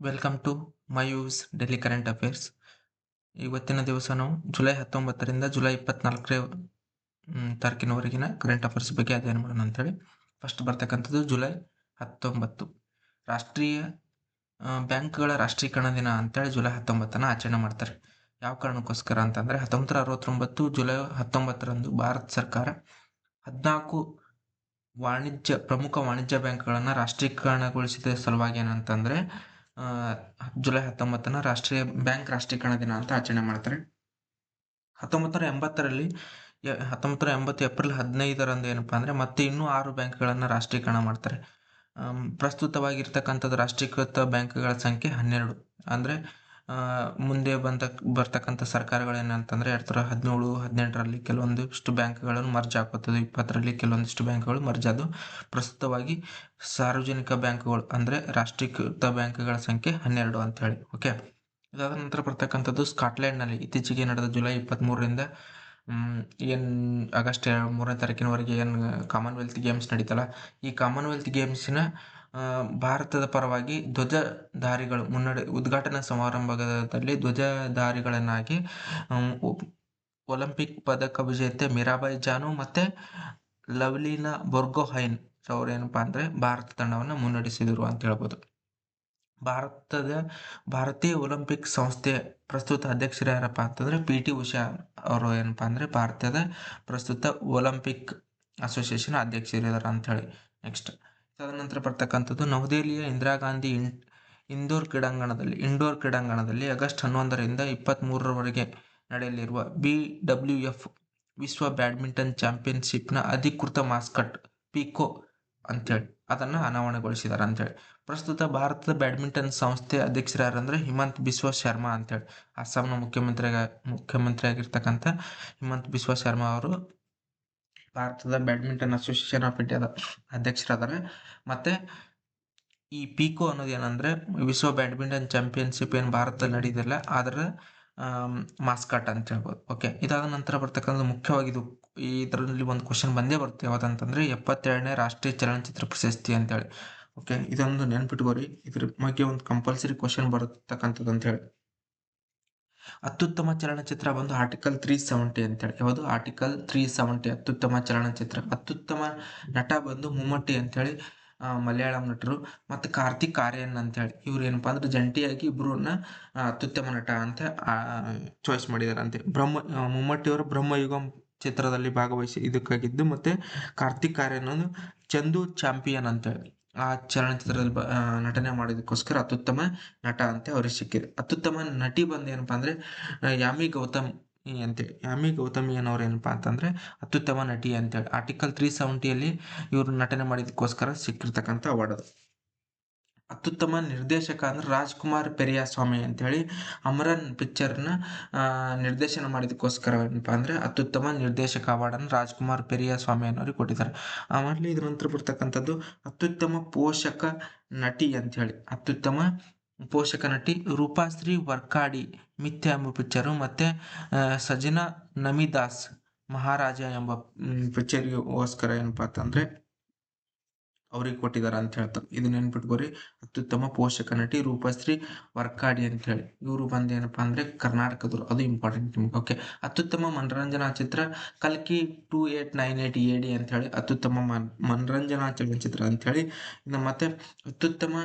Welcome to my ಯೂಸ್ Delhi current affairs. ಇವತ್ತಿನ ದಿವಸ ನಾವು ಜುಲೈ 19ರಿಂದ ಜುಲೈ 24 ತಾರೀಕಿನವರೆಗಿನ ಕರೆಂಟ್ ಅಫೇರ್ಸ್ ಬಗ್ಗೆ ಅಧ್ಯಯನ ಮಾಡೋಣ ಅಂತೇಳಿ. ಫಸ್ಟ್ ಬರ್ತಕ್ಕಂಥದ್ದು ಜುಲೈ 19 ರಾಷ್ಟ್ರೀಯ ಬ್ಯಾಂಕ್ಗಳ ರಾಷ್ಟ್ರೀಕರಣ ದಿನ ಅಂತೇಳಿ ಜುಲೈ 19ನ ಆಚರಣೆ ಮಾಡ್ತಾರೆ. ಯಾವ ಕಾರಣಕ್ಕೋಸ್ಕರ ಅಂತಂದರೆ 1969 ಜುಲೈ 19ರಂದು ಭಾರತ ಸರ್ಕಾರ 14 ಪ್ರಮುಖ ವಾಣಿಜ್ಯ ಬ್ಯಾಂಕ್ಗಳನ್ನು ರಾಷ್ಟ್ರೀಕರಣಗೊಳಿಸಿದ ಸಲುವಾಗಿ ಏನಂತಂದರೆ ಜುಲೈ 19ನ ರಾಷ್ಟ್ರೀಯ ಬ್ಯಾಂಕ್ ರಾಷ್ಟ್ರೀಕರಣ ದಿನ ಅಂತ ಆಚರಣೆ ಮಾಡ್ತಾರೆ. 1980 ಏಪ್ರಿಲ್ 15ರಂದು ಏನಪ್ಪಾ ಅಂದರೆ ಮತ್ತೆ ಇನ್ನೂ 6 ಬ್ಯಾಂಕ್ಗಳನ್ನು ರಾಷ್ಟ್ರೀಕರಣ ಮಾಡ್ತಾರೆ. ಪ್ರಸ್ತುತವಾಗಿರ್ತಕ್ಕಂಥದ್ದು ರಾಷ್ಟ್ರೀಕೃತ ಬ್ಯಾಂಕ್ಗಳ ಸಂಖ್ಯೆ 12. ಅಂದರೆ ಮುಂದೆ ಬರ್ತಕ್ಕಂಥ ಸರ್ಕಾರಗಳೇನಂತಂದರೆ 2017, 18ರಲ್ಲಿ ಕೆಲವೊಂದಿಷ್ಟು ಬ್ಯಾಂಕ್ಗಳನ್ನು ಮರ್ಜ್ ಹಾಕೋತದ್ದು, 20ರಲ್ಲಿ ಕೆಲವೊಂದಿಷ್ಟು ಬ್ಯಾಂಕ್ಗಳು ಮರ್ಜ್ ಆದವು. ಪ್ರಸ್ತುತವಾಗಿ ಸಾರ್ವಜನಿಕ ಬ್ಯಾಂಕ್ಗಳು ಅಂದರೆ ರಾಷ್ಟ್ರೀಕೃತ ಬ್ಯಾಂಕ್ಗಳ ಸಂಖ್ಯೆ 12 ಅಂತ ಹೇಳಿ. ಓಕೆ, ಇದಾದ ನಂತರ ಬರ್ತಕ್ಕಂಥದ್ದು ಸ್ಕಾಟ್ಲೆಂಡ್ನಲ್ಲಿ ಇತ್ತೀಚೆಗೆ ನಡೆದ ಜುಲೈ 23ರಿಂದ ಆಗಸ್ಟ್ 3ನೇ ತಾರೀಕಿನವರೆಗೆ ಕಾಮನ್ವೆಲ್ತ್ ಗೇಮ್ಸ್ ನಡೀತಲ್ಲ, ಈ ಕಾಮನ್ವೆಲ್ತ್ ಗೇಮ್ಸಿನ ಭಾರತದ ಪರವಾಗಿ ಧ್ವಜಧಾರಿಗಳು ಉದ್ಘಾಟನಾ ಸಮಾರಂಭದಲ್ಲಿ ಧ್ವಜಧಾರಿಗಳನ್ನಾಗಿ ಒಲಿಂಪಿಕ್ ಪದಕ ವಿಜೇತೆ ಮೀರಾಬಾಯಿ ಚಾನು ಮತ್ತು ಲವ್ಲಿನಾ ಬೋರ್ಗೊಹೈನ್ ಅವರು ಏನಪ್ಪಾ ಅಂದರೆ ಭಾರತ ತಂಡವನ್ನು ಮುನ್ನಡೆಸಿದರು ಅಂತ ಹೇಳ್ಬೋದು. ಭಾರತೀಯ ಒಲಿಂಪಿಕ್ ಸಂಸ್ಥೆಯ ಪ್ರಸ್ತುತ ಅಧ್ಯಕ್ಷರು ಯಾರಪ್ಪ ಅಂತಂದರೆ PT ಉಷಾ ಅವರು ಏನಪ್ಪಾ ಅಂದರೆ ಭಾರತದ ಪ್ರಸ್ತುತ ಒಲಿಂಪಿಕ್ ಅಸೋಸಿಯೇಷನ್ ಅಧ್ಯಕ್ಷರಿದ್ದಾರೆ ಅಂಥೇಳಿ. ನೆಕ್ಸ್ಟ್ ಅದಾದ ನಂತರ ಬರ್ತಕ್ಕಂಥದ್ದು ನವದೆಹಲಿಯ ಇಂದಿರಾ ಗಾಂಧಿ ಇಂಡೋರ್ ಕ್ರೀಡಾಂಗಣದಲ್ಲಿ ಆಗಸ್ಟ್ 11ರಿಂದ 23ರವರೆಗೆ ನಡೆಯಲಿರುವ BWF ವಿಶ್ವ ಬ್ಯಾಡ್ಮಿಂಟನ್ ಚಾಂಪಿಯನ್ಶಿಪ್ನ ಅಧಿಕೃತ ಮಾಸ್ಕಟ್ ಪಿಕೋ ಅಂತೇಳಿ ಅದನ್ನು ಅನಾವರಣಗೊಳಿಸಿದ್ದಾರೆ ಅಂತೇಳಿ. ಪ್ರಸ್ತುತ ಭಾರತದ ಬ್ಯಾಡ್ಮಿಂಟನ್ ಸಂಸ್ಥೆ ಅಧ್ಯಕ್ಷರಾರಂದರೆ ಹಿಮಂತ್ ಬಿಸ್ವಾ ಶರ್ಮಾ ಅಂತೇಳಿ. ಅಸ್ಸಾಂನ ಮುಖ್ಯಮಂತ್ರಿ ಆಗಿರ್ತಕ್ಕಂಥ ಹಿಮಂತ್ ಬಿಸ್ವಾ ಶರ್ಮಾ ಅವರು ಭಾರತದ ಬ್ಯಾಡ್ಮಿಂಟನ್ ಅಸೋಸಿಯೇಷನ್ ಆಫ್ ಇಂಡಿಯಾದ ಅಧ್ಯಕ್ಷರಾದರೆ. ಮತ್ತು ಈ ಪಿಕೋ ಅನ್ನೋದು ಏನಂದರೆ ವಿಶ್ವ ಬ್ಯಾಡ್ಮಿಂಟನ್ ಚಾಂಪಿಯನ್ಶಿಪ್ ಏನು ಭಾರತದಲ್ಲಿ ನಡೆಯೋದಿಲ್ಲ ಅದರ ಮಾಸ್ಕಾಟ್ ಅಂತ ಹೇಳ್ಬೋದು. ಓಕೆ, ಇದಾದ ನಂತರ ಬರ್ತಕ್ಕಂಥ ಮುಖ್ಯವಾಗಿದ್ದು ಇದರಲ್ಲಿ ಒಂದು ಕ್ವಶನ್ ಬಂದೇ ಬರುತ್ತೆ, ಯಾವುದಂತಂದರೆ 72ನೇ ರಾಷ್ಟ್ರೀಯ ಚಲನಚಿತ್ರ ಪ್ರಶಸ್ತಿ ಅಂತೇಳಿ. ಓಕೆ, ಇದೊಂದು ನೆನ್ಪಿಟ್ಕೋರಿ, ಇದ್ರ ಬಗ್ಗೆ ಒಂದು ಕಂಪಲ್ಸರಿ ಕ್ವಶನ್ ಬರತಕ್ಕಂಥದ್ದು ಅಂತೇಳಿ. ಅತ್ಯುತ್ತಮ ಚಲನಚಿತ್ರ ಬಂದು ಆರ್ಟಿಕಲ್ 370 ಅಂತೇಳಿ. ಯಾವುದು ಆರ್ಟಿಕಲ್ 370 ಅತ್ಯುತ್ತಮ ಚಲನಚಿತ್ರ. ಅತ್ಯುತ್ತಮ ನಟ ಬಂದು ಮಮ್ಮೂಟಿ ಅಂತೇಳಿ ಮಲಯಾಳಂ ನಟರು, ಮತ್ತು ಕಾರ್ತಿಕ್ ಆರ್ಯನ್ ಅಂತೇಳಿ ಇವ್ರು ಏನಪ್ಪಾ ಅಂದ್ರೆ ಜಂಟಿಯಾಗಿ ಇಬ್ಬರನ್ನ ಅತ್ಯುತ್ತಮ ನಟ ಅಂತ ಚಾಯ್ಸ್ ಮಾಡಿದ್ದಾರೆ ಅಂತೆ. ಮಮ್ಮೂಟಿಯವರು ಬ್ರಹ್ಮಯುಗಂ ಚಿತ್ರದಲ್ಲಿ ಭಾಗವಹಿಸಿ ಇದಕ್ಕಾಗಿದ್ದು, ಮತ್ತು ಕಾರ್ತಿಕ್ ಆರ್ಯನ್ ಚಂದು ಚಾಂಪಿಯನ್ ಅಂತೇಳಿ ಆ ಚಲನಚಿತ್ರದಲ್ಲಿ ನಟನೆ ಮಾಡೋದಕ್ಕೋಸ್ಕರ ಅತ್ಯುತ್ತಮ ನಟ ಅಂತ ಅವ್ರಿಗೆ ಸಿಕ್ಕಿದೆ. ಅತ್ಯುತ್ತಮ ನಟಿ ಬಂದು ಏನಪ್ಪಾ ಅಂದರೆ ಯಾಮಿ ಗೌತಮಿ ಅಂತೇಳಿ. ಯಾಮಿ ಗೌತಮಿ ಅನ್ನೋರು ಏನಪ್ಪಾ ಅಂತಂದರೆ ಅತ್ಯುತ್ತಮ ನಟಿ ಅಂತೇಳಿ ಆರ್ಟಿಕಲ್ 370ಯಲ್ಲಿ ಇವರು ನಟನೆ ಮಾಡಿದಕ್ಕೋಸ್ಕರ ಸಿಕ್ಕಿರ್ತಕ್ಕಂಥ ಅವಾರ್ಡ್ ಅದು. ಅತ್ಯುತ್ತಮ ನಿರ್ದೇಶಕ ಅಂದ್ರೆ ರಾಜ್ಕುಮಾರ್ ಪೆರಿಯಾಸ್ವಾಮಿ ಅಂತೇಳಿ ಅಮರನ್ ಪಿಕ್ಚರ್ನ ನಿರ್ದೇಶನ ಮಾಡಿದಕ್ಕೋಸ್ಕರ ಏನಪ್ಪ ಅಂದರೆ ಅತ್ಯುತ್ತಮ ನಿರ್ದೇಶಕ ಅವಾರ್ಡನ್ನು ರಾಜ್ಕುಮಾರ್ ಪೆರಿಯಾಸ್ವಾಮಿ ಅನ್ನೋರಿಗೆ ಕೊಟ್ಟಿದ್ದಾರೆ. ಆಮೇಲೆ ಇದ್ರ ನಂತರ ಬರ್ತಕ್ಕಂಥದ್ದು ಅತ್ಯುತ್ತಮ ಪೋಷಕ ನಟಿ ಅಂಥೇಳಿ. ಅತ್ಯುತ್ತಮ ಪೋಷಕ ನಟಿ ರೂಪಾಶ್ರೀ ವರ್ಕಾಡಿ ಮಿಥ್ಯ ಎಂಬ ಪಿಕ್ಚರು, ಮತ್ತು ಸಜಿನಾ ನಮಿದಾಸ್ ಮಹಾರಾಜ ಎಂಬ ಪಿಕ್ಚರ್ಗೋಸ್ಕರ ಏನಪ್ಪ ಅಂತಂದರೆ ಅವ್ರಿಗೆ ಕೊಟ್ಟಿದ್ದಾರೆ ಅಂತ ಹೇಳ್ತಾರೆ. ಇದು ನೆನ್ಪಿಟ್ಕೋರಿ, ಅತ್ಯುತ್ತಮ ಪೋಷಕ ನಟಿ ರೂಪಶ್ರೀ ವರ್ಕಾಡಿ ಅಂತ ಹೇಳಿ. ಇವರು ಬಂದು ಏನಪ್ಪಾ ಅಂದ್ರೆ ಕರ್ನಾಟಕದವರು, ಅದು ಇಂಪಾರ್ಟೆಂಟ್ ನಿಮ್ಗೆ. ಓಕೆ, ಅತ್ಯುತ್ತಮ ಮನರಂಜನಾ ಚಿತ್ರ ಕಲ್ಕಿ 2898 AD ಅಂತ ಹೇಳಿ ಅತ್ಯುತ್ತಮ ಮನರಂಜನಾ ಚಲನಚಿತ್ರ ಅಂತ ಹೇಳಿ. ಇನ್ನು ಮತ್ತೆ ಅತ್ಯುತ್ತಮ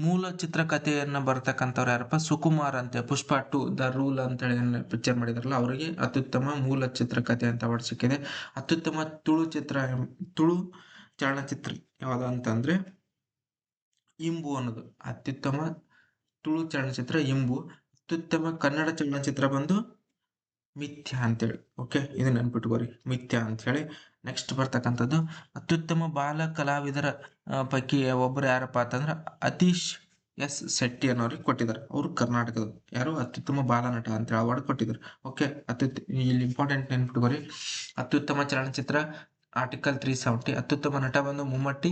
ಮೂಲ ಚಿತ್ರಕಥೆಯನ್ನ ಬರ್ತಕ್ಕಂಥವ್ರು ಯಾರಪ್ಪ, ಸುಕುಮಾರ್ ಅಂತ ಪುಷ್ಪ 2 ದ ರೂಲ್ ಅಂತೇಳಿ ಪಿಕ್ಚರ್ ಮಾಡಿದಾರಲ್ಲ ಅವರಿಗೆ ಅತ್ಯುತ್ತಮ ಮೂಲ ಚಿತ್ರಕಥೆ ಅಂತ ಅವಾರ್ಡ್ ಸಿಕ್ಕಿದೆ. ಅತ್ಯುತ್ತಮ ತುಳು ಚಲನಚಿತ್ರ ಯಾವುದು ಅಂತಂದ್ರೆ ಇಂಬು ಅನ್ನೋದು. ಅತ್ಯುತ್ತಮ ತುಳು ಚಲನಚಿತ್ರ ಇಂಬು. ಅತ್ಯುತ್ತಮ ಕನ್ನಡ ಚಲನಚಿತ್ರ ಬಂದು ಮಿಥ್ಯ ಅಂತೇಳಿ. ಓಕೆ, ಇದು ನೆನ್ಪಿಟ್ಕೋರಿ, ಮಿಥ್ಯ ಅಂತ ಹೇಳಿ. ನೆಕ್ಸ್ಟ್ ಬರ್ತಕ್ಕಂಥದ್ದು ಅತ್ಯುತ್ತಮ ಬಾಲ ಕಲಾವಿದರ ಪೈಕಿ ಒಬ್ಬರು ಯಾರಪ್ಪ ಅಂತಂದ್ರೆ ಅತೀಶ್ S ಶೆಟ್ಟಿ ಅನ್ನೋರಿಗೆ ಕೊಟ್ಟಿದ್ದಾರೆ. ಅವರು ಕರ್ನಾಟಕದ ಯಾರು ಅತ್ಯುತ್ತಮ ಬಾಲ ನಟ ಅಂತೇಳಿ ಅವಾರ್ಡ್ ಕೊಟ್ಟಿದ್ದಾರೆ. ಓಕೆ, ಇಲ್ಲಿ ಇಂಪಾರ್ಟೆಂಟ್ ನೆನ್ಪಿಟ್ಕೋರಿ, ಅತ್ಯುತ್ತಮ ಚಲನಚಿತ್ರ ಆರ್ಟಿಕಲ್ 370. ಅತ್ಯುತ್ತಮ ನಟ ಬಂದು ಮಮ್ಮೂಟಿ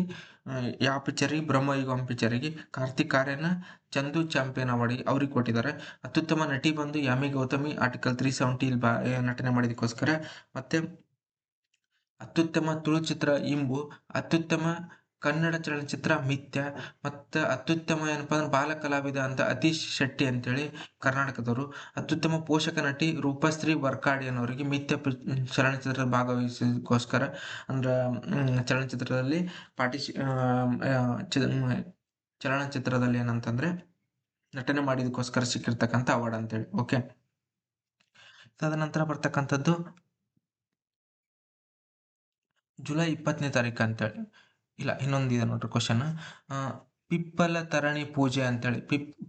ಯಾವ ಪಿಕ್ಚರಿಗೆ, ಬ್ರಹ್ಮಯುಗಂ ಪಿಕ್ಚರಿಗೆ. ಕಾರ್ತಿಕ್ ಆರ್ಯನ್ ಚಂದು ಚಾಂಪಿಯನ್ ಅವಾರ್ಡ್ ಅವ್ರಿಗೆ ಕೊಟ್ಟಿದ್ದಾರೆ. ಅತ್ಯುತ್ತಮ ನಟಿ ಬಂದು ಯಾಮಿ ಗೌತಮಿ ಆರ್ಟಿಕಲ್ 370 ನಟನೆ ಮಾಡಿದಕ್ಕೋಸ್ಕರ. ಮತ್ತೆ ಅತ್ಯುತ್ತಮ ತುಳು ಚಿತ್ರ ಇಂಬು. ಅತ್ಯುತ್ತಮ ಕನ್ನಡ ಚಲನಚಿತ್ರ ಮಿಥ್ಯ. ಮತ್ತು ಅತ್ಯುತ್ತಮ ಏನಪ್ಪಾ ಅಂದ್ರೆ ಬಾಲ ಕಲಾವಿದ ಅಂತ ಅತೀಶ್ ಶೆಟ್ಟಿ ಅಂತೇಳಿ ಕರ್ನಾಟಕದವರು. ಅತ್ಯುತ್ತಮ ಪೋಷಕ ನಟಿ ರೂಪಶ್ರೀ ವರ್ಕಾಡಿ ಅನ್ನೋರಿಗೆ ಮಿಥ್ಯ ಚಲನಚಿತ್ರದ ಭಾಗವಹಿಸೋದಕ್ಕೋಸ್ಕರ ಅಂದ್ರೆ ಚಲನಚಿತ್ರದಲ್ಲಿ ಪಾರ್ಟಿಸಿ ಚಲನಚಿತ್ರದಲ್ಲಿ ಏನಂತಂದ್ರೆ ನಟನೆ ಮಾಡಿದಕ್ಕೋಸ್ಕರ ಸಿಕ್ಕಿರ್ತಕ್ಕಂಥ ಅವಾರ್ಡ್ ಅಂತೇಳಿ. ಓಕೆ, ತದನಂತರ ಬರ್ತಕ್ಕಂಥದ್ದು ಜುಲೈ 20ನೇ ತಾರೀಕು ಅಂತೇಳಿ. ಇಲ್ಲ, ಇನ್ನೊಂದಿದೆ ನೋಡ್ರಿ ಕ್ವಶನ್. ಪಿಪ್ಪಲ ತರಣಿ ಪೂಜೆ ಅಂತೇಳಿ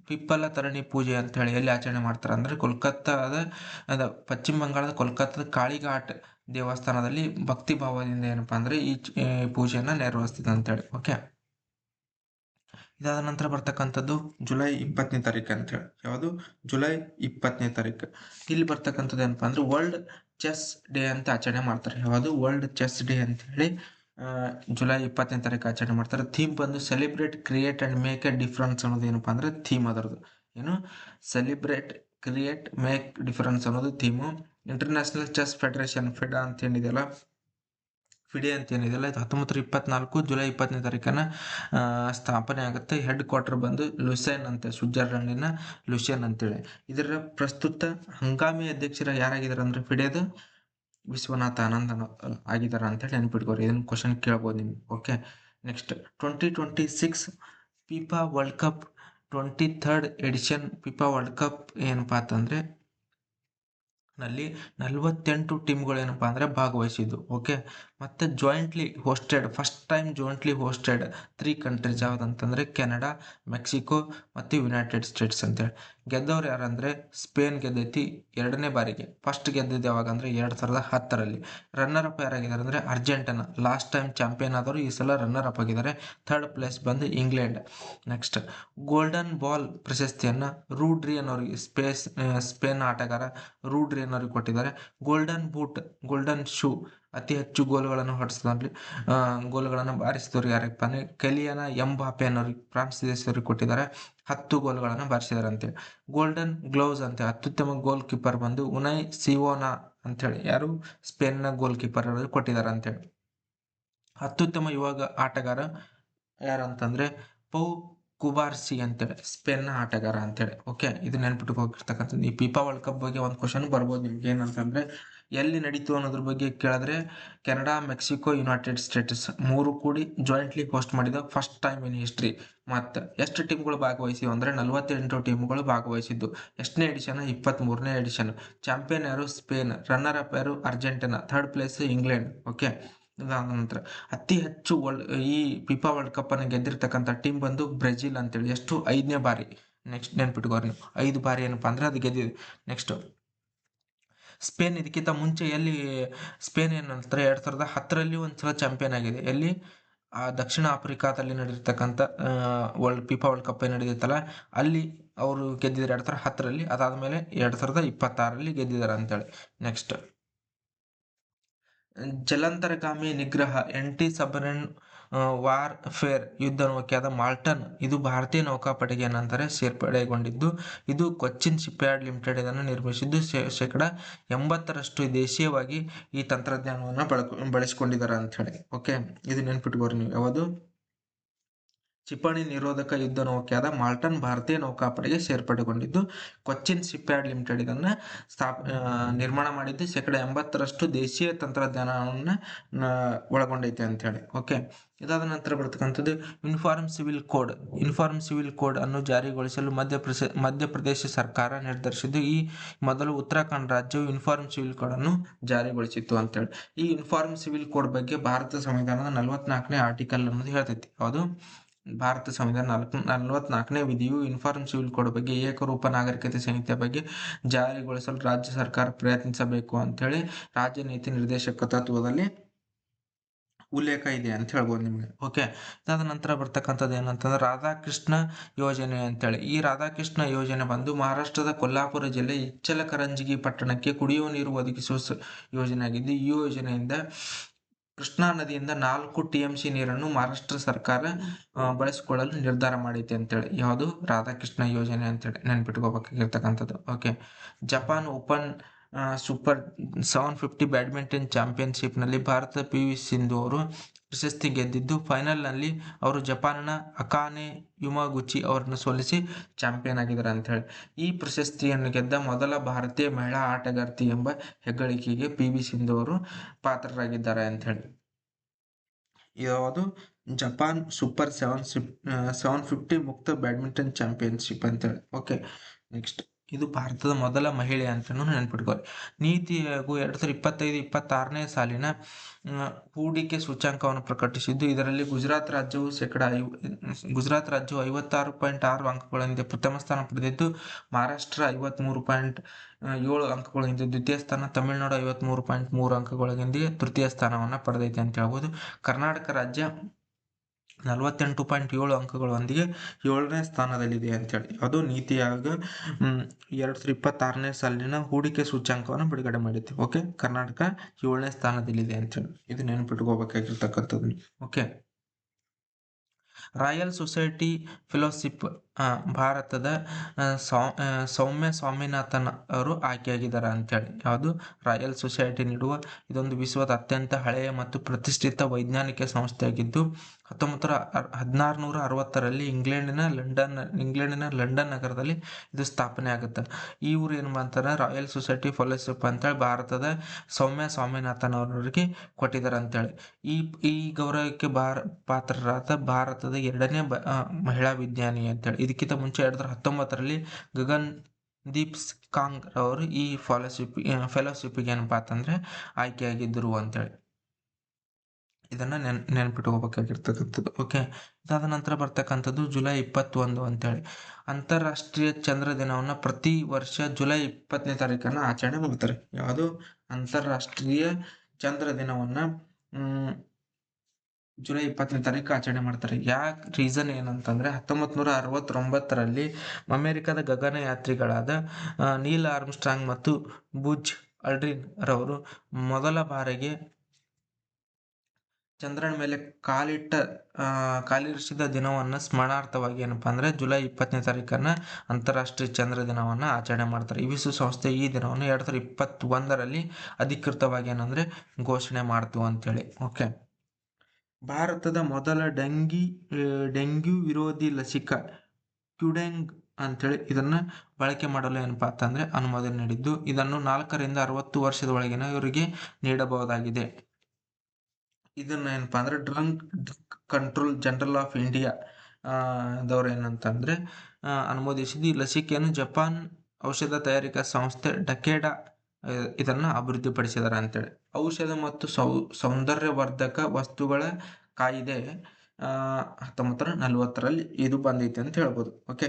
ಪಿಪ್ಪಲ ತರಣಿ ಪೂಜೆ ಅಂತೇಳಿ ಎಲ್ಲಿ ಆಚರಣೆ ಮಾಡ್ತಾರೆ ಅಂದ್ರೆ ಕೋಲ್ಕತ್ತಾದ ಪಶ್ಚಿಮ ಬಂಗಾಳದ ಕೋಲ್ಕತ್ತಾದ ಕಾಳಿಘಾಟ್ ದೇವಸ್ಥಾನದಲ್ಲಿ ಭಕ್ತಿ ಭಾವದಿಂದ ಏನಪ್ಪಾ ಅಂದ್ರೆ ಈ ಪೂಜೆಯನ್ನ ನೆರವೇರಿಸ್ತಿದೆ ಅಂತೇಳಿ. ಓಕೆ, ಇದಾದ ನಂತರ ಬರ್ತಕ್ಕಂಥದ್ದು ಜುಲೈ 20ನೇ ತಾರೀಕು ಅಂತೇಳಿ. ಯಾವುದು? ಜುಲೈ 20ನೇ ತಾರೀಕು. ಇಲ್ಲಿ ಬರ್ತಕ್ಕಂಥದ್ದು ಏನಪ್ಪಾ ಅಂದ್ರೆ ವರ್ಲ್ಡ್ ಚೆಸ್ ಡೇ ಅಂತ ಆಚರಣೆ ಮಾಡ್ತಾರೆ. ಯಾವುದು? ವರ್ಲ್ಡ್ ಚೆಸ್ ಡೇ ಅಂತ ಹೇಳಿ ಜುಲೈ 20ನೇ ತಾರೀಕು ಆಚರಣೆ ಮಾಡ್ತಾರೆ. ಥೀಮ್ ಬಂದು celebrate create and make A difference ಅನ್ನೋದು ಏನಪ್ಪಾ ಅಂದ್ರೆ ಥೀಮ್ ಅದರದ್ದು. ಏನು? ಸೆಲಿಬ್ರೇಟ್ ಕ್ರಿಯೇಟ್ ಮೇಕ್ ಡಿಫರೆನ್ಸ್ ಅನ್ನೋದು ಥೀಮು. ಇಂಟರ್ನ್ಯಾಷನಲ್ ಚೆಸ್ ಫೆಡರೇಷನ್ ಫಿಡಾ ಅಂತ ಏನಿದೆಯಲ್ಲ, ಫಿಡೆ ಅಂತ ಏನಿದೆಯಲ್ಲ, ಇದು 1924 ಜುಲೈ 20ನೇ ತಾರೀಕನ್ನ ಸ್ಥಾಪನೆ ಆಗುತ್ತೆ. ಹೆಡ್ ಕ್ವಾರ್ಟರ್ ಬಂದು ಲುಸೆನ್ ಅಂತ, ಸ್ವಿಟ್ಜರ್ಲೆಂಡಿನ ಲುಸೆನ್ ಅಂತೇಳಿ. ಇದರ ಪ್ರಸ್ತುತ ಹಂಗಾಮಿ ಅಧ್ಯಕ್ಷರ ಯಾರಾಗಿದ್ದಾರೆ ಅಂದ್ರೆ ಫಿಡೆದು ವಿಶ್ವನಾಥ ಆನಂದ್ ಆಗಿದ್ದಾರೆ ಅಂತೇಳಿ ನೆನ್ಪಿಟ್ಕೋರಿ. ಇದನ್ನ ಕ್ವಶನ್ ಕೇಳ್ಬೋದು ನಿಮ್ಗೆ. Okay, next 2026 FIFA world cup 23rd edition FIFA world cup ಏನಪ್ಪಾ ಅಂತಂದ್ರೆ ನಲ್ಲಿ 48 ಟೀಮ್ಗಳು ಏನಪ್ಪಾ ಅಂದ್ರೆ ಭಾಗವಹಿಸಿದ್ದು. ಓಕೆ, ಮತ್ತೆ jointly hosted, first time jointly hosted 3 countries ಯಾವ್ದಂತಂದ್ರೆ ಕೆನಡಾ, ಮೆಕ್ಸಿಕೋ ಮತ್ತು ಯುನೈಟೆಡ್ ಸ್ಟೇಟ್ಸ್ ಅಂತೇಳಿ. ಗೆದ್ದವ್ರು ಯಾರಂದ್ರೆ ಸ್ಪೇನ್ ಗೆದ್ದೈತಿ 2ನೇ ಬಾರಿಗೆ. ಫಸ್ಟ್ ಗೆದ್ದಿದ್ದು ಯಾವಾಗ ಅಂದ್ರೆ 2010ರಲ್ಲಿ. ರನ್ನರ್ ಅಪ್ ಯಾರಾಗಿದ್ದಾರೆ ಅಂದ್ರೆ ಅರ್ಜೆಂಟೀನಾ, ಲಾಸ್ಟ್ ಟೈಮ್ ಚಾಂಪಿಯನ್ ಆದವರು, ಈ ಸಲ ರನ್ನರ್ ಅಪ್ ಆಗಿದ್ದಾರೆ. 3rd ಪ್ಲೇಸ್ ಬಂದು ಇಂಗ್ಲೆಂಡ್. ನೆಕ್ಸ್ಟ್ ಗೋಲ್ಡನ್ ಬಾಲ್ ಪ್ರಶಸ್ತಿಯನ್ನ ರೂಡ್ರಿಯನ್ ಅವರಿಗೆ, ಸ್ಪೇನ್ ಆಟಗಾರ ರೂಡ್ರಿಯನ್ ಅವರಿಗೆ ಕೊಟ್ಟಿದ್ದಾರೆ. ಗೋಲ್ಡನ್ ಬೂಟ್, ಗೋಲ್ಡನ್ ಶೂ, ಅತಿ ಹೆಚ್ಚು ಗೋಲುಗಳನ್ನು ಹೊಡೆಸಿದಲ್ಲಿ ಗೋಲುಗಳನ್ನು ಬಾರಿಸಿದವರು ಯಾರಪ್ಪ ಅಂದ್ರೆ ಕೆಲಿಯನ ಎಂಬಾಪೆ ಅನ್ನೋರಿಗೆ, ಫ್ರಾನ್ಸ್ ದೇಶದವರಿಗೆ ಕೊಟ್ಟಿದ್ದಾರೆ. 10 ಗೋಲುಗಳನ್ನು ಬಾರಿಸಿದ್ದಾರೆ ಅಂತೇಳಿ. ಗೋಲ್ಡನ್ ಗ್ಲೌಸ್ ಅಂತ ಅತ್ಯುತ್ತಮ ಗೋಲ್ ಕೀಪರ್ ಬಂದು ಉನೈ ಸಿವೋನಾ ಅಂತೇಳಿ, ಯಾರು? ಸ್ಪೇನ್ನ ಗೋಲ್ ಕೀಪರ್ ಅವರಿಗೆ ಕೊಟ್ಟಿದ್ದಾರೆ ಅಂತೇಳಿ. ಅತ್ಯುತ್ತಮ ಯುವ ಆಟಗಾರ ಯಾರಂತಂದ್ರೆ ಪೌ ಕುಬಾರ್ಸಿ ಅಂತೇಳಿ, ಸ್ಪೇನ್ನ ಆಟಗಾರ ಅಂತೇಳಿ. ಓಕೆ, ಇದು ನೆನ್ಪಿಟ್ಟು ಹೋಗಿರ್ತಕ್ಕಂಥದ್ದು. ಈ ಫಿಫಾ ವರ್ಲ್ಡ್ ಕಪ್ ಬಗ್ಗೆ ಒಂದು ಕ್ವಶನ್ ಬರ್ಬೋದು ನಿಮ್ಗೆ. ಏನಂತಂದ್ರೆ ಎಲ್ಲಿ ನಡೀತು ಅನ್ನೋದ್ರ ಬಗ್ಗೆ ಕೇಳಿದ್ರೆ ಕೆನಡಾ, ಮೆಕ್ಸಿಕೋ, ಯುನೈಟೆಡ್ ಸ್ಟೇಟ್ಸ್ 3 ಕೂಡಿ ಜಾಯಿಂಟ್ಲಿ ಹೋಸ್ಟ್ ಮಾಡಿದ ಫಸ್ಟ್ ಟೈಮ್ ಇನ್ ಹಿಸ್ಟ್ರಿ. ಮತ್ತು ಎಷ್ಟು ಟೀಮ್ಗಳು ಭಾಗವಹಿಸಿವೆ ಅಂದ್ರೆ 48 ಟೀಮ್ಗಳು ಭಾಗವಹಿಸಿದ್ದು. ಎಷ್ಟನೇ ಎಡಿಷನ್? 23ನೇ ಎಡಿಷನ್. ಚಾಂಪಿಯನ್ ಯಾರು? ಸ್ಪೇನ್. ರನ್ನರ್ ಅಪ್ ಯಾರು? Argentina. 3rd place England. Okay, ಇದಾದ ನಂತರ ಅತಿ ಹೆಚ್ಚು ಈ ಫಿಫಾ ವರ್ಲ್ಡ್ ಕಪ್ ಅನ್ನು ಗೆದ್ದಿರ್ತಕ್ಕಂಥ ಟೀಮ್ ಬಂದು ಬ್ರೆಜಿಲ್ ಅಂತೇಳಿ. ಎಷ್ಟು? 5ನೇ ಬಾರಿ. ನೆಕ್ಸ್ಟ್ ನೆನ್ಪಿಟ್ಕೋರಿ ನೀವು, 5 ಬಾರಿ ಏನಪ್ಪಾ ಅಂದ್ರೆ ಅದು ಗೆದ್ದಿದೆ. ನೆಕ್ಸ್ಟ್ ಸ್ಪೇನ್ ಇದಕ್ಕಿಂತ ಮುಂಚೆ ಎಲ್ಲಿ ಸ್ಪೇನ್ ಏನಂತಾರೆ 2010ರಲ್ಲಿ ಒಂದ್ಸಲ ಚಾಂಪಿಯನ್ ಆಗಿದೆ. ಎಲ್ಲಿ? ದಕ್ಷಿಣ ಆಫ್ರಿಕಾದಲ್ಲಿ ನಡೆದಿರ್ತಕ್ಕಂಥ ವರ್ಲ್ಡ್ ಫಿಫಾ ವರ್ಲ್ಡ್ ಕಪ್ ಏನು ನಡೆದಿತ್ತಲ್ಲ ಅಲ್ಲಿ ಅವರು ಗೆದ್ದಿದ್ದಾರೆ 2010ರಲ್ಲಿ. ಅದಾದ್ಮೇಲೆ 2026ರಲ್ಲಿ ಗೆದ್ದಿದ್ದಾರೆ ಅಂತೇಳಿ. ನೆಕ್ಸ್ಟ್ ಜಲಾಂತರ್ಗಾಮಿ ನಿಗ್ರಹ ಎಂಟಿ ಸಬ್ಮರೀನ್ ವಾರ್ ಫೇರ್ ಯುದ್ಧ ನೌಕೆಯಾದ ಮಾಲ್ಟನ್, ಇದು ಭಾರತೀಯ ನೌಕಾಪಡೆಗೆ ಏನಂತಾರೆ ಸೇರ್ಪಡೆಗೊಂಡಿದ್ದು. ಇದು ಕೊಚ್ಚಿನ್ ಶಿಪ್ಯಾರ್ಡ್ ಲಿಮಿಟೆಡ್ ಇದನ್ನು ನಿರ್ಮಿಸಿದ್ದು. ಶೇಕಡ 80ರಷ್ಟು ದೇಶೀಯವಾಗಿ ಈ ತಂತ್ರಜ್ಞಾನವನ್ನು ಬಳಸಿಕೊಂಡಿದ್ದಾರೆ ಅಂತ ಹೇಳಿ. ಓಕೆ, ಇದು ನೆನ್ಪಿಟ್ಕೋರಿ ನೀವು. ಯಾವುದು? ಕ್ಷಿಪಣಿ ನಿರೋಧಕ ಯುದ್ಧ ನೌಕೆಯಾದ ಮಾಲ್ಟನ್ ಭಾರತೀಯ ನೌಕಾಪಡೆಗೆ ಸೇರ್ಪಡೆಗೊಂಡಿದ್ದು. ಕೊಚ್ಚಿನ್ ಶಿಪ್ಯಾರ್ಡ್ ಲಿಮಿಟೆಡ್ ಇದನ್ನ ನಿರ್ಮಾಣ ಮಾಡಿದ್ದು. ಶೇಕಡ 80ರಷ್ಟು ದೇಶೀಯ ತಂತ್ರಜ್ಞಾನವನ್ನ ಒಳಗೊಂಡೈತೆ ಅಂತ ಹೇಳಿ. ಓಕೆ, ಇದಾದ ನಂತರ ಬರ್ತಕ್ಕಂಥದ್ದು uniform civil code. Uniform civil code ಅನ್ನು ಜಾರಿಗೊಳಿಸಲು ಮಧ್ಯಪ್ರದೇಶ ಸರ್ಕಾರ ನಿರ್ಧರಿಸಿದ್ದು. ಈ ಮೊದಲು ಉತ್ತರಾಖಂಡ್ ರಾಜ್ಯವು ಯೂನಿಫಾರ್ಮ್ ಸಿವಿಲ್ ಕೋಡ್ ಅನ್ನು ಜಾರಿಗೊಳಿಸಿತ್ತು ಅಂತೇಳಿ. ಈ ಯೂನಿಫಾರ್ಮ್ ಸಿವಿಲ್ ಕೋಡ್ ಬಗ್ಗೆ ಭಾರತ ಸಂವಿಧಾನದ 44ನೇ ಆರ್ಟಿಕಲ್ ಅನ್ನೋದು ಹೇಳ್ತೈತಿ. ಯಾವುದು? ಭಾರತ ಸಂವಿಧಾನ 44ನೇ ವಿಧಿಯು ಯೂನಿಫಾರ್ಮ್ ಸಿವಿಲ್ ಕೋಡ್ ಬಗ್ಗೆ ಏಕರೂಪ ನಾಗರಿಕತೆ ಸಂಹಿತೆ ಬಗ್ಗೆ ಜಾರಿಗೊಳಿಸಲು ರಾಜ್ಯ ಸರ್ಕಾರ ಪ್ರಯತ್ನಿಸಬೇಕು ಅಂತೇಳಿ ರಾಜ್ಯ ನೀತಿ ನಿರ್ದೇಶಕ ತತ್ವದಲ್ಲಿ ಉಲ್ಲೇಖ ಇದೆ ಅಂತ ಹೇಳ್ಬೋದು ನಿಮ್ಗೆ. ಓಕೆ, ಅದಾದ ನಂತರ ಬರ್ತಕ್ಕಂಥದ್ದು ಏನಂತಂದ್ರೆ ರಾಧಾಕೃಷ್ಣ ಯೋಜನೆ ಅಂತೇಳಿ. ಈ ರಾಧಾಕೃಷ್ಣ ಯೋಜನೆ ಬಂದು ಮಹಾರಾಷ್ಟ್ರದ ಕೊಲ್ಲಾಪುರ ಜಿಲ್ಲೆ ಇಚ್ಚಲಕರಂಜಿ ಪಟ್ಟಣಕ್ಕೆ ಕುಡಿಯುವ ನೀರು ಒದಗಿಸುವ ಯೋಜನೆ ಆಗಿದ್ದು. ಈ ಯೋಜನೆಯಿಂದ ಕೃಷ್ಣಾ ನದಿಯಿಂದ 4 TMC ನೀರನ್ನು ಮಹಾರಾಷ್ಟ್ರ ಸರ್ಕಾರ ಬಳಸಿಕೊಳ್ಳಲು ನಿರ್ಧಾರ ಮಾಡೈತೆ ಅಂತೇಳಿ. ಯಾವುದು? ರಾಧಾಕೃಷ್ಣ ಯೋಜನೆ ಅಂತೇಳಿ ನೆನ್ಪಿಟ್ಕೋಬೇಕಾಗಿರ್ತಕ್ಕಂಥದ್ದು. Okay, Japan Open Super 750 badminton ಚಾಂಪಿಯನ್ಶಿಪ್ನಲ್ಲಿ ಭಾರತದ PV ಸಿಂಧು ಅವರು ಪ್ರಶಸ್ತಿ ಗೆದ್ದಿದ್ದು, ಫೈನಲ್ನಲ್ಲಿ ಅವರು ಜಪಾನಿನ ಅಕಾನೆ ಯುಮಗುಚಿ ಅವರನ್ನು ಸೋಲಿಸಿ ಚಾಂಪಿಯನ್ ಆಗಿದ್ದಾರೆ ಅಂತ ಹೇಳಿ. ಈ ಪ್ರಶಸ್ತಿಯನ್ನು ಗೆದ್ದ ಮೊದಲ ಭಾರತೀಯ ಮಹಿಳಾ ಆಟಗಾರ್ತಿ ಎಂಬ ಹೆಗ್ಗಳಿಕೆಗೆ PV ಸಿಂಧು ಅವರು ಪಾತ್ರರಾಗಿದ್ದಾರೆ ಅಂತ ಹೇಳಿ. ಯಾವುದು ಜಪಾನ್ ಸೂಪರ್ 750 ಮುಕ್ತ ಬ್ಯಾಡ್ಮಿಂಟನ್ ಚಾಂಪಿಯನ್ಶಿಪ್ ಅಂತೇಳಿ. ಓಕೆ, ನೆಕ್ಸ್ಟ್ ಇದು ಭಾರತದ ಮೊದಲ ಮಹಿಳೆ ಅಂತಲೂ ನೆನ್ಪಿಟ್ಕೊಳ್ಳಿ. ನೀತಿ ಆಯೋಗ 2025-26ನೇ ಸಾಲಿನ ಹೂಡಿಕೆ ಸೂಚ್ಯಂಕವನ್ನು ಪ್ರಕಟಿಸಿದ್ದು, ಇದರಲ್ಲಿ ಗುಜರಾತ್ ರಾಜ್ಯವು 56.6 ಅಂಕಗಳಿಂದ ಪ್ರಥಮ ಸ್ಥಾನ ಪಡೆದಿದ್ದು, ಮಹಾರಾಷ್ಟ್ರ 53.7 ಅಂಕಗಳಿಂದ ದ್ವಿತೀಯ ಸ್ಥಾನ, ತಮಿಳುನಾಡು 53.3 ಅಂಕಗಳೊಂದಿಗೆ ತೃತೀಯ ಸ್ಥಾನವನ್ನು ಪಡೆದೈತೆ ಅಂತ ಹೇಳ್ಬೋದು. ಕರ್ನಾಟಕ ರಾಜ್ಯ 48.7 ಅಂಕಗಳೊಂದಿಗೆ 7ನೇ ಸ್ಥಾನದಲ್ಲಿದೆ ಅಂತೇಳಿ. ಅದು ನೀತಿ ಆಯೋಗ 2026ನೇ ಸಾಲಿನ ಹೂಡಿಕೆ ಸೂಚ್ಯಂಕವನ್ನು ಬಿಡುಗಡೆ ಮಾಡಿತ್ತು. ಓಕೆ, ಕರ್ನಾಟಕ 7ನೇ ಸ್ಥಾನದಲ್ಲಿದೆ ಅಂತೇಳಿ. ಇದು ನೆನಪಿಟ್ಕೋಬೇಕಾಗಿರ್ತಕ್ಕಂಥದ್ದು. ಓಕೆ, ರಾಯಲ್ ಸೊಸೈಟಿ ಫೆಲೋಶಿಪ್ ಭಾರತದ ಸೌಮ್ಯ ಸ್ವಾಮಿನಾಥನ್ ಅವರು ಆಯ್ಕೆಯಾಗಿದ್ದಾರೆ ಅಂತೇಳಿ. ಯಾವುದು ರಾಯಲ್ ಸೊಸೈಟಿ ನೀಡುವ ಇದೊಂದು ವಿಶ್ವದ ಅತ್ಯಂತ ಹಳೆಯ ಮತ್ತು ಪ್ರತಿಷ್ಠಿತ ವೈಜ್ಞಾನಿಕ ಸಂಸ್ಥೆಯಾಗಿದ್ದು, 1660ರಲ್ಲಿ ಇಂಗ್ಲೆಂಡಿನ ಲಂಡನ್ ನಗರದಲ್ಲಿ ಇದು ಸ್ಥಾಪನೆ ಆಗುತ್ತೆ. ಈ ಊರು ಏನು ಅಂತಾರೆ, ರಾಯಲ್ ಸೊಸೈಟಿ ಫೆಲೋಶಿಪ್ ಅಂತೇಳಿ ಭಾರತದ ಸೌಮ್ಯ ಸ್ವಾಮಿನಾಥನ್ ಅವರಿಗೆ ಕೊಟ್ಟಿದ್ದಾರೆ ಅಂತೇಳಿ. ಈ ಗೌರವಕ್ಕೆ ಪಾತ್ರರಾದ ಭಾರತದ 2ನೇ ಮಹಿಳಾ ವಿಜ್ಞಾನಿ ಅಂತೇಳಿ. ಇದಕ್ಕಿಂತ ಮುಂಚೆ 2019ರಲ್ಲಿ ಗಗನ್ ದೀಪ್ ಕಾಂಗ್ ಅವರು ಈ ಫೆಲೋಶಿಪ್ಗೆ ಏನಪ್ಪಾ ಅಂತಂದ್ರೆ ಆಯ್ಕೆಯಾಗಿದ್ದರು ಅಂತೇಳಿ. ಇದನ್ನ ನೆನ್ಪಿಟ್ಕೋಬೇಕಾಗಿರ್ತಕ್ಕಂಥದ್ದು. ಓಕೆ, ಇದಾದ ನಂತರ ಬರ್ತಕ್ಕಂಥದ್ದು ಜುಲೈ 21 ಅಂತೇಳಿ. ಅಂತಾರಾಷ್ಟ್ರೀಯ ಚಂದ್ರ ದಿನವನ್ನು ಪ್ರತಿ ವರ್ಷ ಜುಲೈ 20ನೇ ತಾರೀಕನ್ನು ಆಚರಣೆ ಮಾಡ್ತಾರೆ. ಯಾವುದು ಅಂತಾರಾಷ್ಟ್ರೀಯ ಚಂದ್ರ ದಿನವನ್ನ ಜುಲೈ 20ನೇ ತಾರೀಕು ಆಚರಣೆ ಮಾಡ್ತಾರೆ. ಯಾಕೆ ರೀಸನ್ ಏನಂತಂದ್ರೆ 1969ರಲ್ಲಿ ಅಮೆರಿಕದ ಗಗನಯಾತ್ರಿಗಳಾದ ನೀಲ್ ಆರ್ಮ್ಸ್ಟ್ರಾಂಗ್ ಮತ್ತು ಬುಜ್ ಅಲ್ಡ್ರಿನ್ ರವರು ಮೊದಲ ಬಾರಿಗೆ ಚಂದ್ರನ ಮೇಲೆ ಕಾಲಿರಿಸಿದ ದಿನವನ್ನ ಸ್ಮರಣಾರ್ಥವಾಗಿ ಏನಪ್ಪಾ ಅಂದ್ರೆ ಜುಲೈ 20ನೇ ತಾರೀಕನ್ನ ಅಂತಾರಾಷ್ಟ್ರೀಯ ಚಂದ್ರ ದಿನವನ್ನ ಆಚರಣೆ ಮಾಡ್ತಾರೆ. ಈ ವಿಶ್ವಸಂಸ್ಥೆ ಈ ದಿನವನ್ನು 2021ರಲ್ಲಿ ಅಧಿಕೃತವಾಗಿ ಏನಂದ್ರೆ ಘೋಷಣೆ ಮಾಡ್ತು ಅಂತೇಳಿ. ಓಕೆ, ಭಾರತದ ಮೊದಲ ಡೆಂಗ್ಯೂ ವಿರೋಧಿ ಲಸಿಕಾ ಕ್ಯುಡೆಂಗ್ ಅಂತೇಳಿ ಇದನ್ನ ಬಳಕೆ ಮಾಡಲು ಏನಪ್ಪಾ ಅಂತಂದ್ರೆ ಅನುಮೋದನೆ ನೀಡಿದ್ದು, ಇದನ್ನು 4ರಿಂದ 60 ವರ್ಷದ ಒಳಗಿನ ಇವರಿಗೆ ನೀಡಬಹುದಾಗಿದೆ. ಇದನ್ನ ಏನಪ್ಪಾ ಅಂದ್ರೆ drug control general of India ದವ್ರು ಏನಂತಂದ್ರೆ ಅನುಮೋದಿಸಿದ್ದು. ಈ ಲಸಿಕೆಯನ್ನು ಜಪಾನ್ ಔಷಧ ತಯಾರಿಕಾ ಸಂಸ್ಥೆ ಡಕೆಡಾ ಇದನ್ನ ಅಭಿವೃದ್ಧಿಪಡಿಸಿದಾರೆ ಅಂತೇಳಿ. ಔಷಧ ಮತ್ತು ಸೌಂದರ್ಯವರ್ಧಕ ವಸ್ತುಗಳ ಕಾಯ್ದೆ 1940ರಲ್ಲಿ ಇದು ಬಂದೈತೆ ಅಂತ ಹೇಳ್ಬೋದು. ಓಕೆ,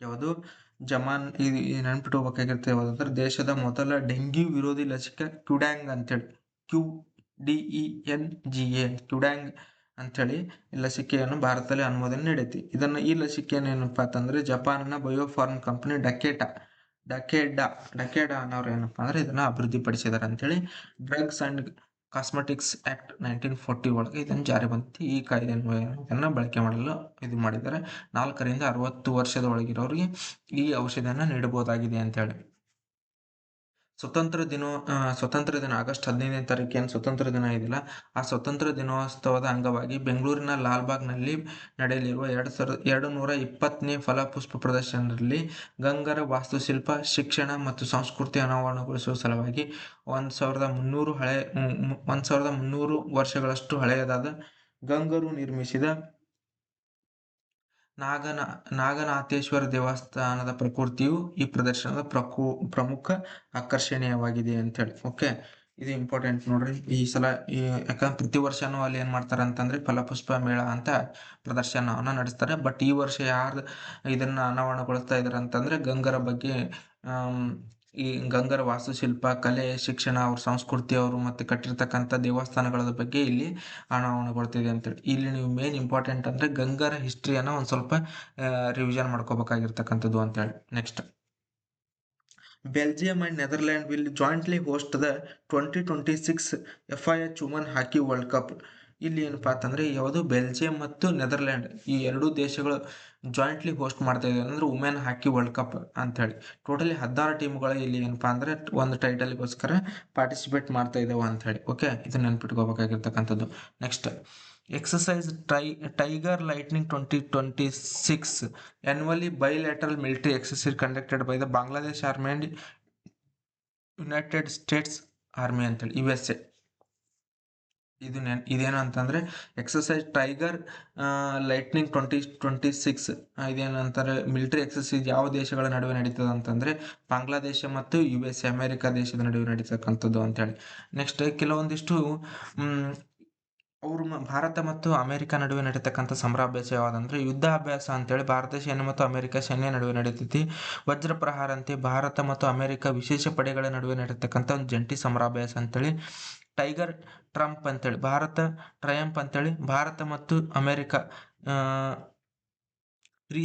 ಯಾವುದು ಇದು ನೆನ್ಪಿಟ್ಕೋಬೇಕಾಗಿರುತ್ತೆ. ಯಾವುದಂದ್ರೆ ದೇಶದ ಮೊದಲ ಡೆಂಗ್ಯೂ ವಿರೋಧಿ ಲಸಿಕೆ ಕ್ಯುಡ್ಯಾಂಗ್ ಅಂತೇಳಿ, QDENGA ಕ್ಯುಡ್ಯಾಂಗ್ ಅಂತೇಳಿ ಲಸಿಕೆಯನ್ನು ಭಾರತದಲ್ಲಿ ಅನುಮೋದನೆ ನೀಡೈತಿ. ಈ ಲಸಿಕೆಯನ್ನು ಏನಪ್ಪಾ ಅಂತಂದ್ರೆ ಜಪಾನಿನ ಬಯೋಫಾರ್ಮ್ ಕಂಪನಿ ಡಕೆಡಾ ಅನ್ನೋರು ಏನಪ್ಪಾ ಅಂದ್ರೆ ಇದನ್ನ ಅಭಿವೃದ್ಧಿಪಡಿಸಿದಾರೆ ಅಂತೇಳಿ. ಡ್ರಗ್ಸ್ ಅಂಡ್ ಕಾಸ್ಮೆಟಿಕ್ಸ್ ಆಕ್ಟ್ 1940 ಒಳಗೆ ಇದನ್ನು ಜಾರಿ ಬಂದಿತ್ತು. ಈ ಕಾಯ್ದೆಯನ್ನು ಬಳಕೆ ಮಾಡಲು ಇದು ಮಾಡಿದ್ದಾರೆ. 4ರಿಂದ 60 ವರ್ಷದ ಒಳಗಿರೋರಿಗೆ ಈ ಔಷಧಿಯನ್ನು ನೀಡಬಹುದಾಗಿದೆ ಅಂತೇಳಿ. ಸ್ವಾತಂತ್ರ್ಯ ದಿನ ಆಗಸ್ಟ್ 15ನೇ ತಾರೀಕು ಏನು ಸ್ವತಂತ್ರ ದಿನ ಇದೆಯಲ್ಲ, ಆ ಸ್ವತಂತ್ರ ದಿನೋತ್ಸವದ ಅಂಗವಾಗಿ ಬೆಂಗಳೂರಿನ ಲಾಲ್ಬಾಗ್ನಲ್ಲಿ ನಡೆಯಲಿರುವ 220ನೇ ಫಲಪುಷ್ಪ ಪ್ರದರ್ಶನದಲ್ಲಿ ಗಂಗರ ವಾಸ್ತುಶಿಲ್ಪ, ಶಿಕ್ಷಣ ಮತ್ತು ಸಂಸ್ಕೃತಿ ಅನಾವರಣಗೊಳಿಸುವ ಸಲುವಾಗಿ 1300 ವರ್ಷಗಳಷ್ಟು ಹಳೆಯದಾದ ಗಂಗರು ನಿರ್ಮಿಸಿದ ನಾಗನಾಥೇಶ್ವರ ದೇವಸ್ಥಾನದ ಪ್ರಕೃತಿಯು ಈ ಪ್ರದರ್ಶನದ ಪ್ರಮುಖ ಆಕರ್ಷಣೀಯವಾಗಿದೆ ಅಂತೇಳಿ. ಓಕೆ, ಇದು ಇಂಪಾರ್ಟೆಂಟ್ ನೋಡ್ರಿ. ಈ ಸಲ ಯಾಕಂದ್ರೆ ಪ್ರತಿ ವರ್ಷನೂ ಅಲ್ಲಿ ಏನ್ ಮಾಡ್ತಾರೆ ಅಂತಂದ್ರೆ ಫಲಪುಷ್ಪ ಮೇಳ ಅಂತ ಪ್ರದರ್ಶನವನ್ನ ನಡೆಸ್ತಾರೆ. ಬಟ್ ಈ ವರ್ಷ ಯಾರು ಇದನ್ನ ಅನಾವರಣಗೊಳಿಸ್ತಾ ಇದಾರೆ ಅಂತಂದ್ರೆ ಗಂಗರ ಬಗ್ಗೆ, ಈ ಗಂಗರ ವಾಸ್ತುಶಿಲ್ಪ, ಕಲೆ, ಶಿಕ್ಷಣ, ಅವ್ರ ಸಂಸ್ಕೃತಿ, ಅವರು ಮತ್ತೆ ಕಟ್ಟಿರ್ತಕ್ಕಂಥ ದೇವಸ್ಥಾನಗಳ ಬಗ್ಗೆ ಇಲ್ಲಿ ಅನಾವರಣಗೊಳ್ತಿದೆ ಅಂತೇಳಿ. ಇಲ್ಲಿ ನೀವು ಮೇನ್ ಇಂಪಾರ್ಟೆಂಟ್ ಅಂದ್ರೆ ಗಂಗರ ಹಿಸ್ಟ್ರಿಯನ್ನ ಒಂದ್ ಸ್ವಲ್ಪ ರಿವಿಷನ್ ಮಾಡ್ಕೋಬೇಕಾಗಿರ್ತಕ್ಕಂಥದ್ದು ಅಂತೇಳಿ. Next, Belgium and Netherland will jointly host the 2026 FIH woman hockey world cup. ಇಲ್ಲಿ ಏನಪ್ಪಾ ಅಂತಂದ್ರೆ ಯಾವುದು ಬೆಲ್ಜಿಯಂ ಮತ್ತು ನೆದರ್ಲ್ಯಾಂಡ್ ಈ ಎರಡೂ ದೇಶಗಳು ಜಾಯಿಂಟ್ಲಿ ಹೋಸ್ಟ್ ಮಾಡ್ತಾ ಇದ್ದಾವೆ ಅಂದ್ರೆ ವುಮೆನ್ ಹಾಕಿ ವರ್ಲ್ಡ್ ಕಪ್ ಅಂತ ಹೇಳಿ. ಟೋಟಲಿ 16 ಟೀಮ್ಗಳು ಇಲ್ಲಿ ಏನಪ್ಪಾ ಅಂದ್ರೆ ಒಂದು ಟೈಟಲ್ಗೋಸ್ಕರ ಪಾರ್ಟಿಸಿಪೇಟ್ ಮಾಡ್ತಾ ಇದ್ದಾವೆ ಅಂತ ಹೇಳಿ. ಓಕೆ, ಇದು ನೆನ್ಪಿಟ್ಕೋಬೇಕಾಗಿರ್ತಕ್ಕಂಥದ್ದು. Next, exercise Tiger Lightning 2026 annually bilateral military exercise conducted by the Bangladesh Army and United States army ಅಂತೇಳಿ USA. ಇದೇನು ಅಂತಂದ್ರೆ ಎಕ್ಸಸೈಸ್ ಟೈಗರ್ ಲೈಟ್ನಿಂಗ್ 2026 ಇದೇನು ಅಂತಾರೆ ಮಿಲಿಟರಿ ಎಕ್ಸಸೈಸ್ ಯಾವ ದೇಶಗಳ ನಡುವೆ ನಡೀತದೆ ಅಂತಂದ್ರೆ ಬಾಂಗ್ಲಾದೇಶ ಮತ್ತು USA ಅಮೆರಿಕ ದೇಶದ ನಡುವೆ ನಡೀತಕ್ಕಂಥದ್ದು ಅಂತೇಳಿ. ನೆಕ್ಸ್ಟ್, ಕೆಲವೊಂದಿಷ್ಟು ಅವರು ಭಾರತ ಮತ್ತು ಅಮೆರಿಕ ನಡುವೆ ನಡೀತಕ್ಕಂಥ ಸಮರಾಭ್ಯಾಸ ಯಾವುದಂದ್ರೆ ಯುದ್ಧಾಭ್ಯಾಸ ಅಂತೇಳಿ ಭಾರತ ಸೈನ್ಯ ಮತ್ತು ಅಮೆರಿಕ ಸೈನ್ಯ ನಡುವೆ ನಡೀತೈತಿ. ವಜ್ರ ಪ್ರಹಾರ ಅಂತೆ ಭಾರತ ಮತ್ತು ಅಮೆರಿಕ ವಿಶೇಷ ಪಡೆಗಳ ನಡುವೆ ನಡೀತಕ್ಕಂಥ ಒಂದು ಜಂಟಿ ಸಮರಾಭ್ಯಾಸ ಅಂತೇಳಿ. ಟೈಗರ್ ಟ್ರಂಪ್ ಅಂತೇಳಿ ಟ್ರಯಂಪ್ ಅಂತೇಳಿ ಭಾರತ ಮತ್ತು ಅಮೆರಿಕ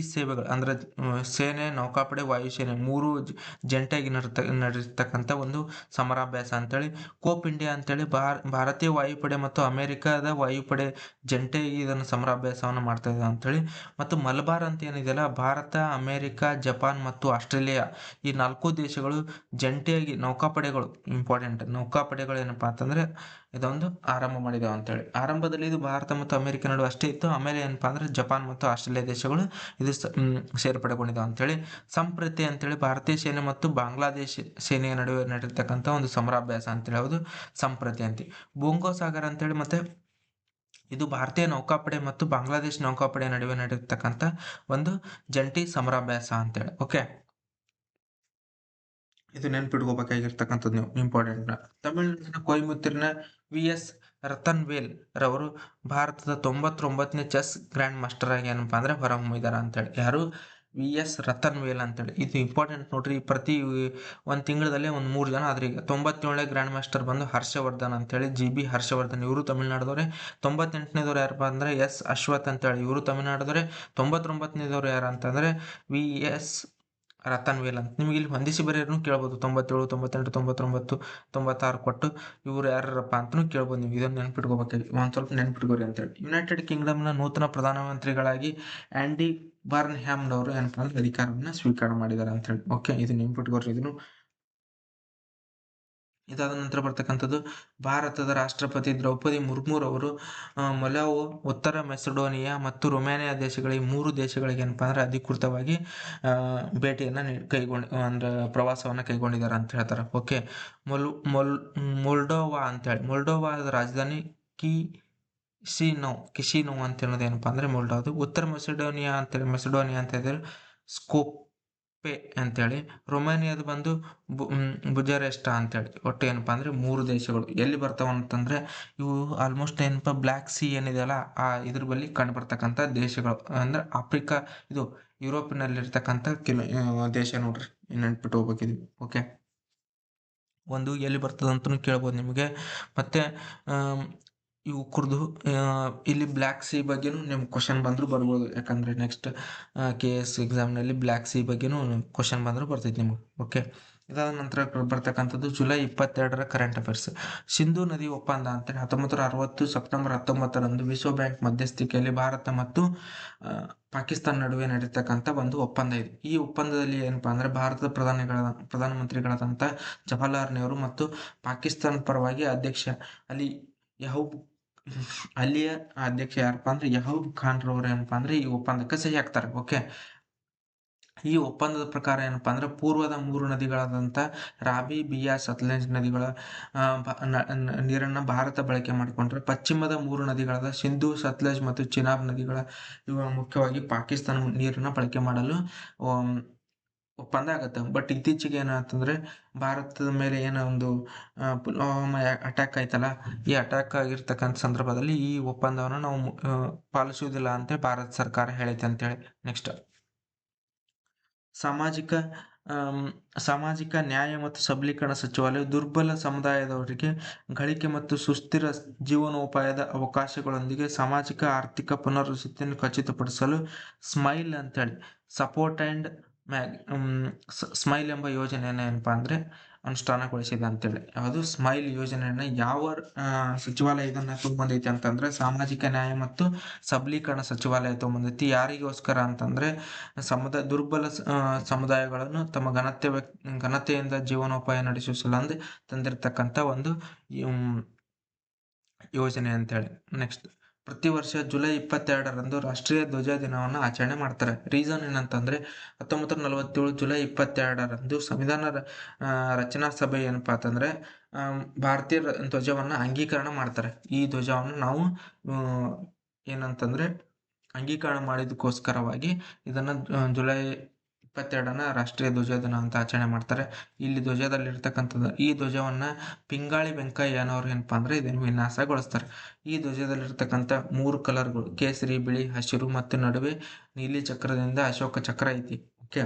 ಸೇವೆಗಳು ಅಂದ್ರೆ ಸೇನೆ, ನೌಕಾಪಡೆ, ವಾಯುಸೇನೆ ಮೂರು ಜಂಟಿಯಾಗಿ ನಡೆರ್ತಕ್ಕಂಥ ಒಂದು ಸಮರಾಭ್ಯಾಸ ಅಂತೇಳಿ. ಕೋಪ್ ಇಂಡಿಯಾ ಅಂತೇಳಿ ಭಾರತೀಯ ವಾಯುಪಡೆ ಮತ್ತು ಅಮೆರಿಕದ ವಾಯುಪಡೆ ಜಂಟಿಯಾಗಿ ಇದನ್ನು ಸಮರಾಭ್ಯಾಸವನ್ನು ಮಾಡ್ತಾ ಇದೆ ಅಂತೇಳಿ. ಮತ್ತು ಮಲಬಾರ್ ಅಂತ ಏನಿದೆಯಲ್ಲ ಭಾರತ, ಅಮೆರಿಕ, ಜಪಾನ್ ಮತ್ತು ಆಸ್ಟ್ರೇಲಿಯಾ ಈ 4 ದೇಶಗಳು ಜಂಟಿಯಾಗಿ ನೌಕಾಪಡೆಗಳು ಇಂಪಾರ್ಟೆಂಟ್ ನೌಕಾಪಡೆಗಳು ಏನಪ್ಪಾ ಅಂತಂದ್ರೆ ಇದೊಂದು ಆರಂಭ ಮಾಡಿದಾವೆ ಅಂತೇಳಿ. ಆರಂಭದಲ್ಲಿ ಇದು ಭಾರತ ಮತ್ತು ಅಮೆರಿಕ ನಡುವೆ ಅಷ್ಟೇ ಇತ್ತು. ಆಮೇಲೆ ಏನಪ್ಪಾ ಅಂದ್ರೆ ಜಪಾನ್ ಮತ್ತು ಆಸ್ಟ್ರೇಲಿಯಾ ದೇಶಗಳು ಇದು ಸೇರ್ಪಡೆಗೊಂಡಿದ್ದಾವೆ ಅಂತೇಳಿ. ಸಂಪ್ರತಿ ಅಂತೇಳಿ ಭಾರತೀಯ ಸೇನೆ ಮತ್ತು ಬಾಂಗ್ಲಾದೇಶ ಸೇನೆಯ ನಡುವೆ ನಡೆರ್ತಕ್ಕಂಥ ಒಂದು ಸಮರಾಭ್ಯಾಸ ಅಂತೇಳಿ ಯಾವುದು ಸಂಪ್ರತಿ ಅಂತೆ. ಬೊಂಗೋ ಸಾಗರ್ ಅಂತೇಳಿ ಮತ್ತೆ ಇದು ಭಾರತೀಯ ನೌಕಾಪಡೆ ಮತ್ತು ಬಾಂಗ್ಲಾದೇಶ ನೌಕಾಪಡೆ ನಡುವೆ ನಡೆಯತಕ್ಕಂಥ ಒಂದು ಜಂಟಿ ಸಮರಾಭ್ಯಾಸ ಅಂತೇಳಿ. ಓಕೆ, ಇದು ನೆನ್ಪಿಟ್ಕೋಬೇಕಾಗಿರ್ತಕ್ಕಂಥದ್ದು ನೀವು ಇಂಪಾರ್ಟೆಂಟ್. ತಮಿಳುನಾಡಿನ ಕೊಯಮತ್ತೂರಿನ VS ರತನ್ವೇಲ್ ರವರು ಭಾರತದ 99ನೇ ಚೆಸ್ ಗ್ರ್ಯಾಂಡ್ ಮಾಸ್ಟರ್ ಆಗಿ ಏನಪ್ಪಾ ಅಂದ್ರೆ ಹೊರಹೊಮ್ಮಿದಾರ ಅಂತೇಳಿ. ಯಾರು? VS ರತನ್ವೇಲ್ ಅಂತೇಳಿ. ಇದು ಇಂಪಾರ್ಟೆಂಟ್ ನೋಡ್ರಿ. ಪ್ರತಿ ಒಂದು ತಿಂಗಳಲ್ಲಿ ಒಂದು 3 ಜನ ಆದ್ರೆ. ಈಗ 97ನೇ ಗ್ರ್ಯಾಂಡ್ ಮಾಸ್ಟರ್ ಬಂದು ಹರ್ಷವರ್ಧನ್ ಅಂತೇಳಿ, GB ಹರ್ಷವರ್ಧನ್ ಇವರು ತಮಿಳ್ನಾಡದವ್ರೆ. 98ನೇದವ್ರು ಯಾರಪ್ಪ ಅಂದ್ರೆ S ಅಶ್ವಥ್ ಅಂತೇಳಿ ಇವರು ತಮಿಳ್ನಾಡದವ್ರೆ. 99ನೇದವ್ರು ಯಾರು ಅಂತಂದ್ರೆ VS ರತನ್ವೇಲ್ ಅಂತ. ನಿಮ್ಗೆ ಇಲ್ಲಿ ಹೊಂದಿಸಿ ಬರೆಯೋರ್ನು ಕೇಳ್ಬೋದು. 97, 98, 99, 96 ಕೊಟ್ಟು ಇವ್ರು ಯಾರಪ್ಪ ಅಂತಲೂ ಕೇಳ್ಬೋದು. ನೀವು ಇದನ್ನು ನೆನ್ಪಿಟ್ಕೋಬೇಕಾಗಿ ಒಂದು ಸ್ವಲ್ಪ ನೆನ್ಪಿಟ್ಕೋರಿ ಅಂತೇಳಿ. ಯುನೈಟೆಡ್ ಕಿಂಗ್ಡಮ್ನ ನೂತನ ಪ್ರಧಾನಮಂತ್ರಿಗಳಾಗಿ ಆ್ಯಂಡಿ ಬರ್ನ್ಹ್ಯಾಮ್ನವರು ಏನಪ್ಪ ಅಂದ್ರೆ ಅಧಿಕಾರವನ್ನು ಸ್ವೀಕಾರ ಮಾಡಿದ್ದಾರೆ ಅಂತೇಳಿ. ಓಕೆ, ಇದು ನೆನ್ಪಿಟ್ಕೋರಿ. ಇದಾದ ನಂತರ ಬರ್ತಕ್ಕಂಥದ್ದು ಭಾರತದ ರಾಷ್ಟ್ರಪತಿ ದ್ರೌಪದಿ ಮುರ್ಮುರವರು ಮೊಲಾವೋ, ಉತ್ತರ ಮೆಸಡೋನಿಯಾ ಮತ್ತು ರೊಮೇನಿಯಾ ದೇಶಗಳಿಗೆ 3 ದೇಶಗಳಿಗೆ ಏನಪ್ಪಾ ಅಂದ್ರೆ ಅಧಿಕೃತವಾಗಿ ಭೇಟಿಯನ್ನು ಅಂದ್ರೆ ಪ್ರವಾಸವನ್ನು ಕೈಗೊಂಡಿದ್ದಾರೆ ಅಂತ ಹೇಳ್ತಾರೆ. ಓಕೆ, ಮೊಲ್ಡೋವಾ ಅಂತೇಳಿ. ಮೊಲ್ಡೋವಾದ ರಾಜಧಾನಿ ಕಿಶಿನೋವ್ ಅಂತ ಹೇಳೋದು ಏನಪ್ಪಾ ಅಂದ್ರೆ ಮೊಲ್ಡೋದು. ಉತ್ತರ ಮೆಸಡೋನಿಯಾ ಅಂತ ಹೇಳಿದ್ರೆ ಸ್ಕೋಪೆ ಅಂತೇಳಿ. ರೊಮೇನಿಯಾದ ಬಂದು ಬುಜಾರೆಸ್ಟ್ ಅಂತೇಳಿ. ಒಟ್ಟು ಏನಪ್ಪಾ ಅಂದ್ರೆ 3 ದೇಶಗಳು ಎಲ್ಲಿ ಬರ್ತಾವ ಅಂತಂದ್ರೆ ಇವು ಆಲ್ಮೋಸ್ಟ್ ಏನಪ್ಪಾ ಬ್ಲ್ಯಾಕ್ ಸಿ ಏನಿದೆಯಲ್ಲ ಆ ಇದ್ರ ಬಳಿ ಕಂಡು ಬರ್ತಕ್ಕಂಥ ದೇಶಗಳು ಅಂದ್ರೆ ಆಫ್ರಿಕಾ ಇದು ಯುರೋಪಿನಲ್ಲಿರ್ತಕ್ಕಂಥ ದೇಶ ನೋಡ್ರಿ, ನೆನ್ಪಿಟ್ಟು ಹೋಗ್ಬೇಕಿದ್ವಿ. ಓಕೆ, ಒಂದು ಎಲ್ಲಿ ಬರ್ತದಂತನೂ ಕೇಳ್ಬೋದು ನಿಮಗೆ. ಮತ್ತೆ ಇವು ಕುರ್ದು ಇಲ್ಲಿ ಬ್ಲ್ಯಾಕ್ ಸಿ ಬಗ್ಗೆನೂ ನಿಮ್ಗೆ ಕ್ವಶನ್ ಬಂದರೂ ಬರ್ಬೋದು. ಯಾಕಂದರೆ ನೆಕ್ಸ್ಟ್ KS ಎಕ್ಸಾಮ್ನಲ್ಲಿ ಬ್ಲ್ಯಾಕ್ ಸಿ ಬಗ್ಗೆನೂ ಕ್ವಶನ್ ಬಂದರೂ ಬರ್ತೈತಿ ನಿಮಗೆ. ಓಕೆ, ಇದಾದ ನಂತರ ಬರ್ತಕ್ಕಂಥದ್ದು ಜುಲೈ 22ರ ಕರೆಂಟ್ ಅಫೇರ್ಸ್. ಸಿಂಧೂ ನದಿ ಒಪ್ಪಂದ ಅಂತೇಳಿ 1960 ಸೆಪ್ಟೆಂಬರ್ 19ರಂದು ವಿಶ್ವ ಬ್ಯಾಂಕ್ ಮಧ್ಯಸ್ಥಿಕೆಯಲ್ಲಿ ಭಾರತ ಮತ್ತು ಪಾಕಿಸ್ತಾನ ನಡುವೆ ನಡೀತಕ್ಕಂಥ ಒಂದು ಒಪ್ಪಂದ ಇದೆ. ಈ ಒಪ್ಪಂದದಲ್ಲಿ ಏನಪ್ಪಾ ಅಂದ್ರೆ ಭಾರತದ ಪ್ರಧಾನಮಂತ್ರಿಗಳಾದಂಥ ಜವಾಹರ್ಲಾಲ್ ನೆಹರು ಮತ್ತು ಪಾಕಿಸ್ತಾನ ಪರವಾಗಿ ಅಲ್ಲಿಯ ಅಧ್ಯಕ್ಷ ಯಾರಪ್ಪ ಅಂದ್ರೆ ಯಹೂಬ್ ಖಾನ್ ರವರು ಏನಪ್ಪಾ ಅಂದ್ರೆ ಈ ಒಪ್ಪಂದಕ್ಕೆ ಸಹಿ ಹಾಕ್ತಾರೆ. ಓಕೆ, ಈ ಒಪ್ಪಂದದ ಪ್ರಕಾರ ಏನಪ್ಪಾ ಅಂದ್ರೆ ಪೂರ್ವದ 3 ನದಿಗಳಾದಂಥ ರಾವಿ, ಬಿಯಾಸ್, ಸತ್ಲೆಜ್ ನದಿಗಳ ನೀರನ್ನ ಭಾರತ ಬಳಕೆ ಮಾಡಿಕೊಂಡ್ರೆ ಪಶ್ಚಿಮದ 3 ನದಿಗಳಾದ ಸಿಂಧು, ಸತ್ಲೆಜ್ ಮತ್ತು ಚಿನಾಬ್ ನದಿಗಳ ಇವು ಮುಖ್ಯವಾಗಿ ಪಾಕಿಸ್ತಾನ ನೀರನ್ನ ಬಳಕೆ ಮಾಡಲು ಒಪ್ಪಂದ ಆಗುತ್ತೆ. ಬಟ್ ಇತ್ತೀಚೆಗೆ ಏನಾಯ್ತಂದ್ರೆ ಭಾರತದ ಮೇಲೆ ಏನೋ ಒಂದು ಪುಲ್ವಾಮಾ ಅಟ್ಯಾಕ್ ಆಯ್ತಲ್ಲ, ಈ ಅಟ್ಯಾಕ್ ಆಗಿರ್ತಕ್ಕಂಥ ಸಂದರ್ಭದಲ್ಲಿ ಈ ಒಪ್ಪಂದವನ್ನು ನಾವು ಪಾಲಿಸುವುದಿಲ್ಲ ಅಂತ ಭಾರತ ಸರ್ಕಾರ ಹೇಳೈತೆ ಅಂತೇಳಿ. ನೆಕ್ಸ್ಟ್, ಸಾಮಾಜಿಕ ನ್ಯಾಯ ಮತ್ತು ಸಬಲೀಕರಣ ಸಚಿವಾಲಯ ದುರ್ಬಲ ಸಮುದಾಯದವರಿಗೆ ಗಳಿಕೆ ಮತ್ತು ಸುಸ್ಥಿರ ಜೀವನೋಪಾಯದ ಅವಕಾಶಗಳೊಂದಿಗೆ ಸಾಮಾಜಿಕ ಆರ್ಥಿಕ ಪುನರ್ವಸತಿಯನ್ನು ಖಚಿತಪಡಿಸಲು ಸ್ಮೈಲ್ ಅಂತೇಳಿ ಸಪೋರ್ಟ್ ಆ್ಯಂಡ್ ಸ್ಮೈಲ್ ಎಂಬ ಯೋಜನೆಯನ್ನು ಏನಪ್ಪಾ ಅಂದ್ರೆ ಅನುಷ್ಠಾನಗೊಳಿಸಿದೆ ಅಂತೇಳಿ. ಯಾವುದು ಸ್ಮೈಲ್ ಯೋಜನೆಯನ್ನ ಯಾವ ಸಚಿವಾಲಯ ಇದನ್ನ ತಗೊಂಬಂದೈತಿ ಅಂತಂದ್ರೆ ಸಾಮಾಜಿಕ ನ್ಯಾಯ ಮತ್ತು ಸಬಲೀಕರಣ ಸಚಿವಾಲಯ ತಗೊಂಬಂದೈತಿ. ಯಾರಿಗೋಸ್ಕರ ಅಂತಂದ್ರೆ ದುರ್ಬಲ ಸಮುದಾಯಗಳನ್ನು ತಮ್ಮ ಘನತೆಯಿಂದ ಜೀವನೋಪಾಯ ನಡೆಸುವ ಸಲುವಾಗಿ ತಂದಿರತಕ್ಕಂಥ ಒಂದು ಯೋಜನೆ ಅಂತೇಳಿ. ನೆಕ್ಸ್ಟ್, ಪ್ರತಿ ವರ್ಷ ಜುಲೈ 22ರಂದು ರಾಷ್ಟ್ರೀಯ ಧ್ವಜ ದಿನವನ್ನು ಆಚರಣೆ ಮಾಡ್ತಾರೆ. ರೀಸನ್ ಏನಂತಂದ್ರೆ 1947 ಜುಲೈ 22ರಂದು ಸಂವಿಧಾನ ರಚನಾ ಸಭೆ ಏನಪ್ಪಾ ಅಂತಂದ್ರೆ ಭಾರತೀಯ ಧ್ವಜವನ್ನ ಅಂಗೀಕರಣ ಮಾಡ್ತಾರೆ. ಈ ಧ್ವಜವನ್ನು ನಾವು ಏನಂತಂದ್ರೆ ಅಂಗೀಕರಣ ಮಾಡಿದಕ್ಕೋಸ್ಕರವಾಗಿ ಇದನ್ನ ಜುಲೈ 22ನ ರಾಷ್ಟ್ರೀಯ ಧ್ವಜ ದಿನ ಅಂತ ಆಚರಣೆ ಮಾಡ್ತಾರೆ. ಇಲ್ಲಿ ಧ್ವಜದಲ್ಲಿರ್ತಕ್ಕಂಥದ್ದು ಈ ಧ್ವಜವನ್ನ ಪಿಂಗಾಳಿ ವೆಂಕಯ್ಯನವರು ಏನಪ್ಪಾ ಅಂದ್ರೆ ಇದನ್ನು ವಿನ್ಯಾಸಗೊಳಿಸ್ತಾರೆ. ಈ ಧ್ವಜದಲ್ಲಿರ್ತಕ್ಕಂಥ 3 ಕಲರ್ಗಳು ಕೇಸರಿ, ಬಿಳಿ, ಹಸಿರು ಮತ್ತು ನಡುವೆ ನೀಲಿ ಚಕ್ರದಿಂದ ಅಶೋಕ ಚಕ್ರ ಐತಿ. ಓಕೆ,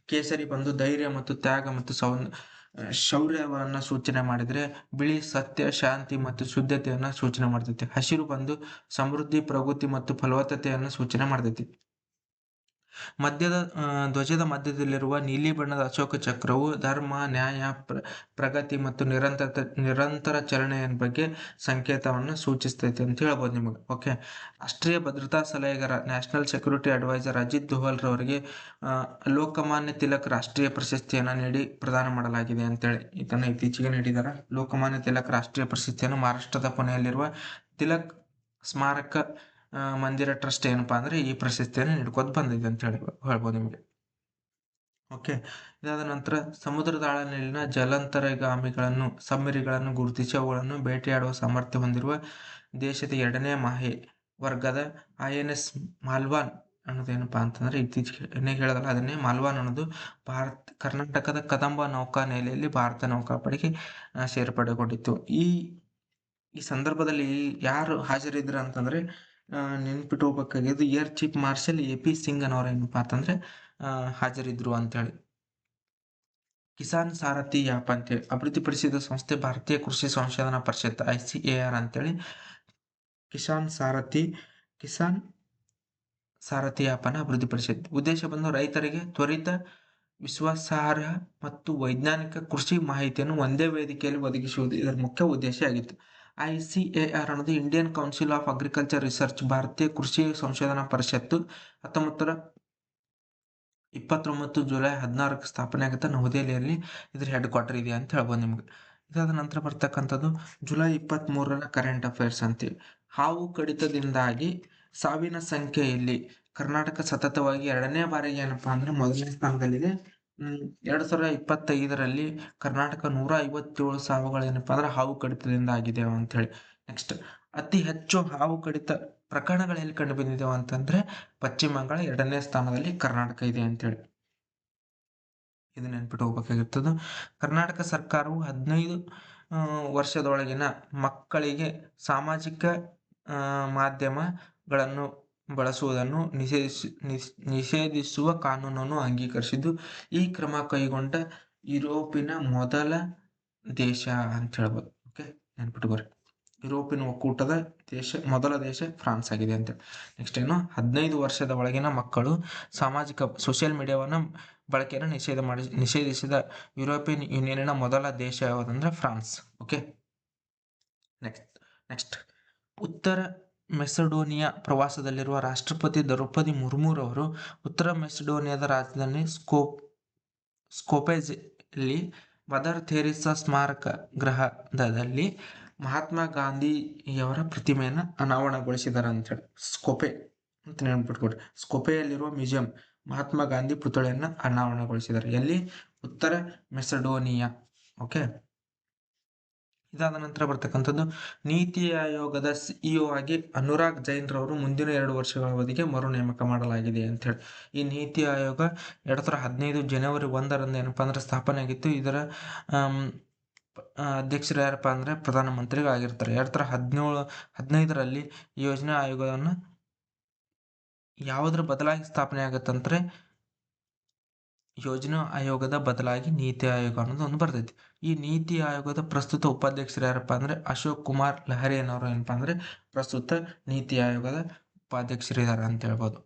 ಕೇಸರಿ ಬಂದು ಧೈರ್ಯ ಮತ್ತು ತ್ಯಾಗ ಮತ್ತು ಶೌರ್ಯವನ್ನ ಸೂಚನೆ ಮಾಡಿದ್ರೆ, ಬಿಳಿ ಸತ್ಯ, ಶಾಂತಿ ಮತ್ತು ಶುದ್ಧತೆಯನ್ನ ಸೂಚನೆ ಮಾಡ್ತೈತಿ. ಹಸಿರು ಬಂದು ಸಮೃದ್ಧಿ, ಪ್ರಗತಿ ಮತ್ತು ಫಲವತ್ತತೆಯನ್ನು ಸೂಚನೆ ಮಾಡ್ತೈತಿ. ಧ್ವಜದ ಮಧ್ಯದಲ್ಲಿರುವ ನೀಲಿ ಬಣ್ಣದ ಅಶೋಕ ಚಕ್ರವು ಧರ್ಮ, ನ್ಯಾಯ, ಪ್ರಗತಿ ಮತ್ತು ನಿರಂತರ ಚಲನೆಯ ಬಗ್ಗೆ ಸಂಕೇತವನ್ನು ಸೂಚಿಸ್ತೈತೆ ಅಂತ ಹೇಳ್ಬೋದು ನಿಮಗೆ. ಓಕೆ, ರಾಷ್ಟ್ರೀಯ ಭದ್ರತಾ ಸಲಹೆಗಾರ national security advisor Ajit Doval ರವರಿಗೆ ಲೋಕಮಾನ್ಯ ತಿಲಕ್ ರಾಷ್ಟ್ರೀಯ ಪ್ರಶಸ್ತಿಯನ್ನು ನೀಡಿ ಪ್ರದಾನ ಮಾಡಲಾಗಿದೆ ಅಂತೇಳಿ ಇದನ್ನ ಇತ್ತೀಚೆಗೆ ನೀಡಿದಾರ. ಲೋಕಮಾನ್ಯ ತಿಲಕ್ ರಾಷ್ಟ್ರೀಯ ಪ್ರಶಸ್ತಿಯನ್ನು ಮಹಾರಾಷ್ಟ್ರದ ಪುಣೆಯಲ್ಲಿರುವ ತಿಲಕ್ ಸ್ಮಾರಕ ಮಂದಿರ ಟ್ರಸ್ಟ್ ಏನಪ್ಪಾ ಅಂದ್ರೆ ಈ ಪ್ರಶಸ್ತಿಯನ್ನು ನೀಡ್ಕೋತ ಬಂದಿದೆ ಅಂತ ಹೇಳ್ಬೋದು ನಿಮಗೆ. ಓಕೆ, ಇದಾದ ನಂತರ ಸಮುದ್ರದ ಆಳದಲ್ಲಿನ ಜಲಾಂತರ್ಗಾಮಿಗಳನ್ನು ಸಬ್ಮರಿಗಳನ್ನು ಗುರುತಿಸಿ ಅವುಗಳನ್ನು ಬೇಟೆಯಾಡುವ ಸಾಮರ್ಥ್ಯ ಹೊಂದಿರುವ ದೇಶದ 2ನೇ ಮಾಹೆ ವರ್ಗದ INS ಮಾಲ್ವಾನ್ ಅನ್ನೋದೇನಪ್ಪಾ ಅಂತಂದ್ರೆ ಇತ್ತೀಚೆಗೆ ಹೇಳೋದಲ್ಲ ಅದನ್ನೇ ಮಾಲ್ವಾನ್ ಅನ್ನೋದು ಕರ್ನಾಟಕದ ಕದಂಬ ನೌಕಾ ನೆಲೆಯಲ್ಲಿ ಭಾರತ ನೌಕಾಪಡೆಗೆ ಸೇರ್ಪಡೆಗೊಂಡಿತ್ತು. ಈ ಸಂದರ್ಭದಲ್ಲಿ ಯಾರು ಹಾಜರಿದ್ರು ಅಂತಂದ್ರೆ ನೆನ್ಪಿಟ್ಕೋಬೇಕಾಗಿದ್ದು air chief marshal AP Singh ಅನ್ನೋರು ಏನಪ್ಪಾ ಅಂತಂದ್ರೆ ಹಾಜರಿದ್ರು ಅಂತೇಳಿ. ಕಿಸಾನ್ ಸಾರಥಿ ಆ್ಯಪ್ ಅಂತೇಳಿ ಅಭಿವೃದ್ಧಿಪಡಿಸಿದ ಸಂಸ್ಥೆ ಭಾರತೀಯ ಕೃಷಿ ಸಂಶೋಧನಾ ಪರಿಷತ್ ICAR ಅಂತೇಳಿ ಕಿಸಾನ್ ಸಾರಥಿ ಆ್ಯಪ್ ಅನ್ನು ಅಭಿವೃದ್ಧಿಪಡಿಸಿತ್ತು. ಉದ್ದೇಶ ಬಂದು ರೈತರಿಗೆ ತ್ವರಿತ, ವಿಶ್ವಾಸಾರ್ಹ ಮತ್ತು ವೈಜ್ಞಾನಿಕ ಕೃಷಿ ಮಾಹಿತಿಯನ್ನು ಒಂದೇ ವೇದಿಕೆಯಲ್ಲಿ ಒದಗಿಸುವುದು ಇದರ ಮುಖ್ಯ ಉದ್ದೇಶ ಆಗಿತ್ತು. ICAR ಅನ್ನೋದು Indian council of agriculture research ಭಾರತೀಯ ಕೃಷಿ ಸಂಶೋಧನಾ ಪರಿಷತ್ತು 1929 ಜುಲೈ 16ಕ್ಕೆ ಸ್ಥಾಪನೆ ಆಗುತ್ತೆ. ನವದೆಹಲಿಯಲ್ಲಿ ಇದ್ರ ಹೆಡ್ ಕ್ವಾರ್ಟರ್ ಇದೆ ಅಂತ ಹೇಳ್ಬೋದು ನಿಮ್ಗೆ. ಇದಾದ ನಂತರ ಬರ್ತಕ್ಕಂಥದ್ದು ಜುಲೈ 23ರ ಕರೆಂಟ್ ಅಫೇರ್ಸ್ ಅಂತೀವಿ. ಹಾವು ಕಡಿತದಿಂದಾಗಿ ಸಾವಿನ ಸಂಖ್ಯೆಯಲ್ಲಿ ಕರ್ನಾಟಕ ಸತತವಾಗಿ 2ನೇ ಬಾರಿಗೆ ಏನಪ್ಪಾ ಅಂದ್ರೆ ಮೊದಲನೇ ಸ್ಥಾನದಲ್ಲಿದೆ. 2025ರಲ್ಲಿ ಕರ್ನಾಟಕ 157 ಸಾವುಗಳು ಏನಪ್ಪಾ ಅಂದ್ರೆ ಹಾವು ಕಡಿತದಿಂದ ಆಗಿದೆ ಅಂತ ಹೇಳಿ. ನೆಕ್ಸ್ಟ್, ಅತಿ ಹೆಚ್ಚು ಹಾವು ಕಡಿತ ಪ್ರಕರಣಗಳು ಎಲ್ಲಿ ಕಂಡು ಬಂದಿದ್ದಾವೆ ಅಂತಂದ್ರೆ ಪಶ್ಚಿಮ ಬಂಗಾಳ 2ನೇ ಸ್ಥಾನದಲ್ಲಿ ಕರ್ನಾಟಕ ಇದೆ ಅಂತೇಳಿ ಇದು ನೆನ್ಪಿಟ್ಟು ಹೋಗ್ಬೇಕಾಗಿರ್ತದೆ. ಕರ್ನಾಟಕ ಸರ್ಕಾರವು 15 ವರ್ಷದೊಳಗಿನ ಮಕ್ಕಳಿಗೆ ಸಾಮಾಜಿಕ ಮಾಧ್ಯಮಗಳನ್ನು ಬಳಸುವುದನ್ನು ನಿಷೇಧಿಸುವ ಕಾನೂನನ್ನು ಅಂಗೀಕರಿಸಿದ್ದು ಈ ಕ್ರಮ ಕೈಗೊಂಡ ಯುರೋಪಿನ ಮೊದಲ ದೇಶ ಅಂತ ಹೇಳ್ಬೋದು. ಓಕೆ, ನೆನ್ಪಿಟ್ಕೋರಿ, ಯುರೋಪಿನ ಒಕ್ಕೂಟದ ಮೊದಲ ದೇಶ ಫ್ರಾನ್ಸ್ ಆಗಿದೆ ಅಂತ. ನೆಕ್ಸ್ಟ್ ಏನು, 15 ವರ್ಷದ ಒಳಗಿನ ಮಕ್ಕಳು ಸೋಷಿಯಲ್ ಮೀಡಿಯಾವನ್ನು ಬಳಕೆಯನ್ನು ನಿಷೇಧಿಸಿದ ಯುರೋಪಿಯನ್ ಯೂನಿಯನ್ನ ಮೊದಲ ದೇಶ ಯಾವುದಂದ್ರೆ ಫ್ರಾನ್ಸ್. ಓಕೆ, ನೆಕ್ಸ್ಟ್ ಉತ್ತರ ಮೆಸಡೋನಿಯಾ ಪ್ರವಾಸದಲ್ಲಿರುವ ರಾಷ್ಟ್ರಪತಿ ದ್ರೌಪದಿ ಮುರ್ಮುರವರು ಉತ್ತರ ಮೆಸಡೋನಿಯಾದ ರಾಜಧಾನಿ ಸ್ಕೋಪೆಯಲ್ಲಿ ಮದರ್ ಥೆರೇಸಾ ಸ್ಮಾರಕ ಗೃಹದಲ್ಲಿ ಮಹಾತ್ಮ ಗಾಂಧಿಯವರ ಪ್ರತಿಮೆಯನ್ನು ಅನಾವರಣಗೊಳಿಸಿದ್ದಾರೆ ಅಂತೇಳಿ. ಸ್ಕೋಪೆ ಅಂತ ನೆನ್ಪಿಟ್ಕೊಡ್ರಿ. ಸ್ಕೋಪೆಯಲ್ಲಿರುವ ಮ್ಯೂಸಿಯಂ ಮಹಾತ್ಮ ಗಾಂಧಿ ಪುತ್ಥಳಿಯನ್ನು ಅನಾವರಣಗೊಳಿಸಿದ್ದಾರೆ. ಎಲ್ಲಿ? ಉತ್ತರ ಮೆಸಡೋನಿಯಾ. ಓಕೆ, ಇದಾದ ನಂತರ ಬರ್ತಕ್ಕಂಥದ್ದು ನೀತಿ ಆಯೋಗದ CEO ಆಗಿ ಅನುರಾಗ್ ಜೈನ್ ರವರು ಮುಂದಿನ 2 ವರ್ಷಗಳ ಅವಧಿಗೆ ಮರು ನೇಮಕ ಮಾಡಲಾಗಿದೆ ಅಂತ ಹೇಳಿ. ಈ ನೀತಿ ಆಯೋಗ 2015 ಜನವರಿ 1ರಂದು ಏನಪ್ಪಾ ಅಂದ್ರೆ ಸ್ಥಾಪನೆ ಆಗಿತ್ತು. ಇದರ ಅಧ್ಯಕ್ಷರು ಯಾರಪ್ಪಾ ಅಂದ್ರೆ ಪ್ರಧಾನಮಂತ್ರಿಗಳಾಗಿರ್ತಾರೆ. 2015ರಲ್ಲಿ ಯೋಜನಾ ಆಯೋಗವನ್ನು ಯಾವುದರ ಬದಲಾಗಿ ಸ್ಥಾಪನೆ ಆಗತ್ತಂದ್ರೆ ಯೋಜನಾ ಆಯೋಗದ ಬದಲಾಗಿ ನೀತಿ ಆಯೋಗ ಅನ್ನೋದು ಒಂದು ಬರ್ತೈತಿ. ಈ ನೀತಿ ಆಯೋಗದ ಪ್ರಸ್ತುತ ಉಪಾಧ್ಯಕ್ಷರು ಯಾರಪ್ಪ ಅಂದ್ರೆ ಅಶೋಕ್ ಕುಮಾರ್ ಲಹರಿ ಅನ್ನೋರು ಏನಪ್ಪಾ ಅಂದ್ರೆ ಪ್ರಸ್ತುತ ನೀತಿ ಆಯೋಗದ ಉಪಾಧ್ಯಕ್ಷರು ಇದ್ದಾರೆ ಅಂತ ಹೇಳ್ಬೋದು.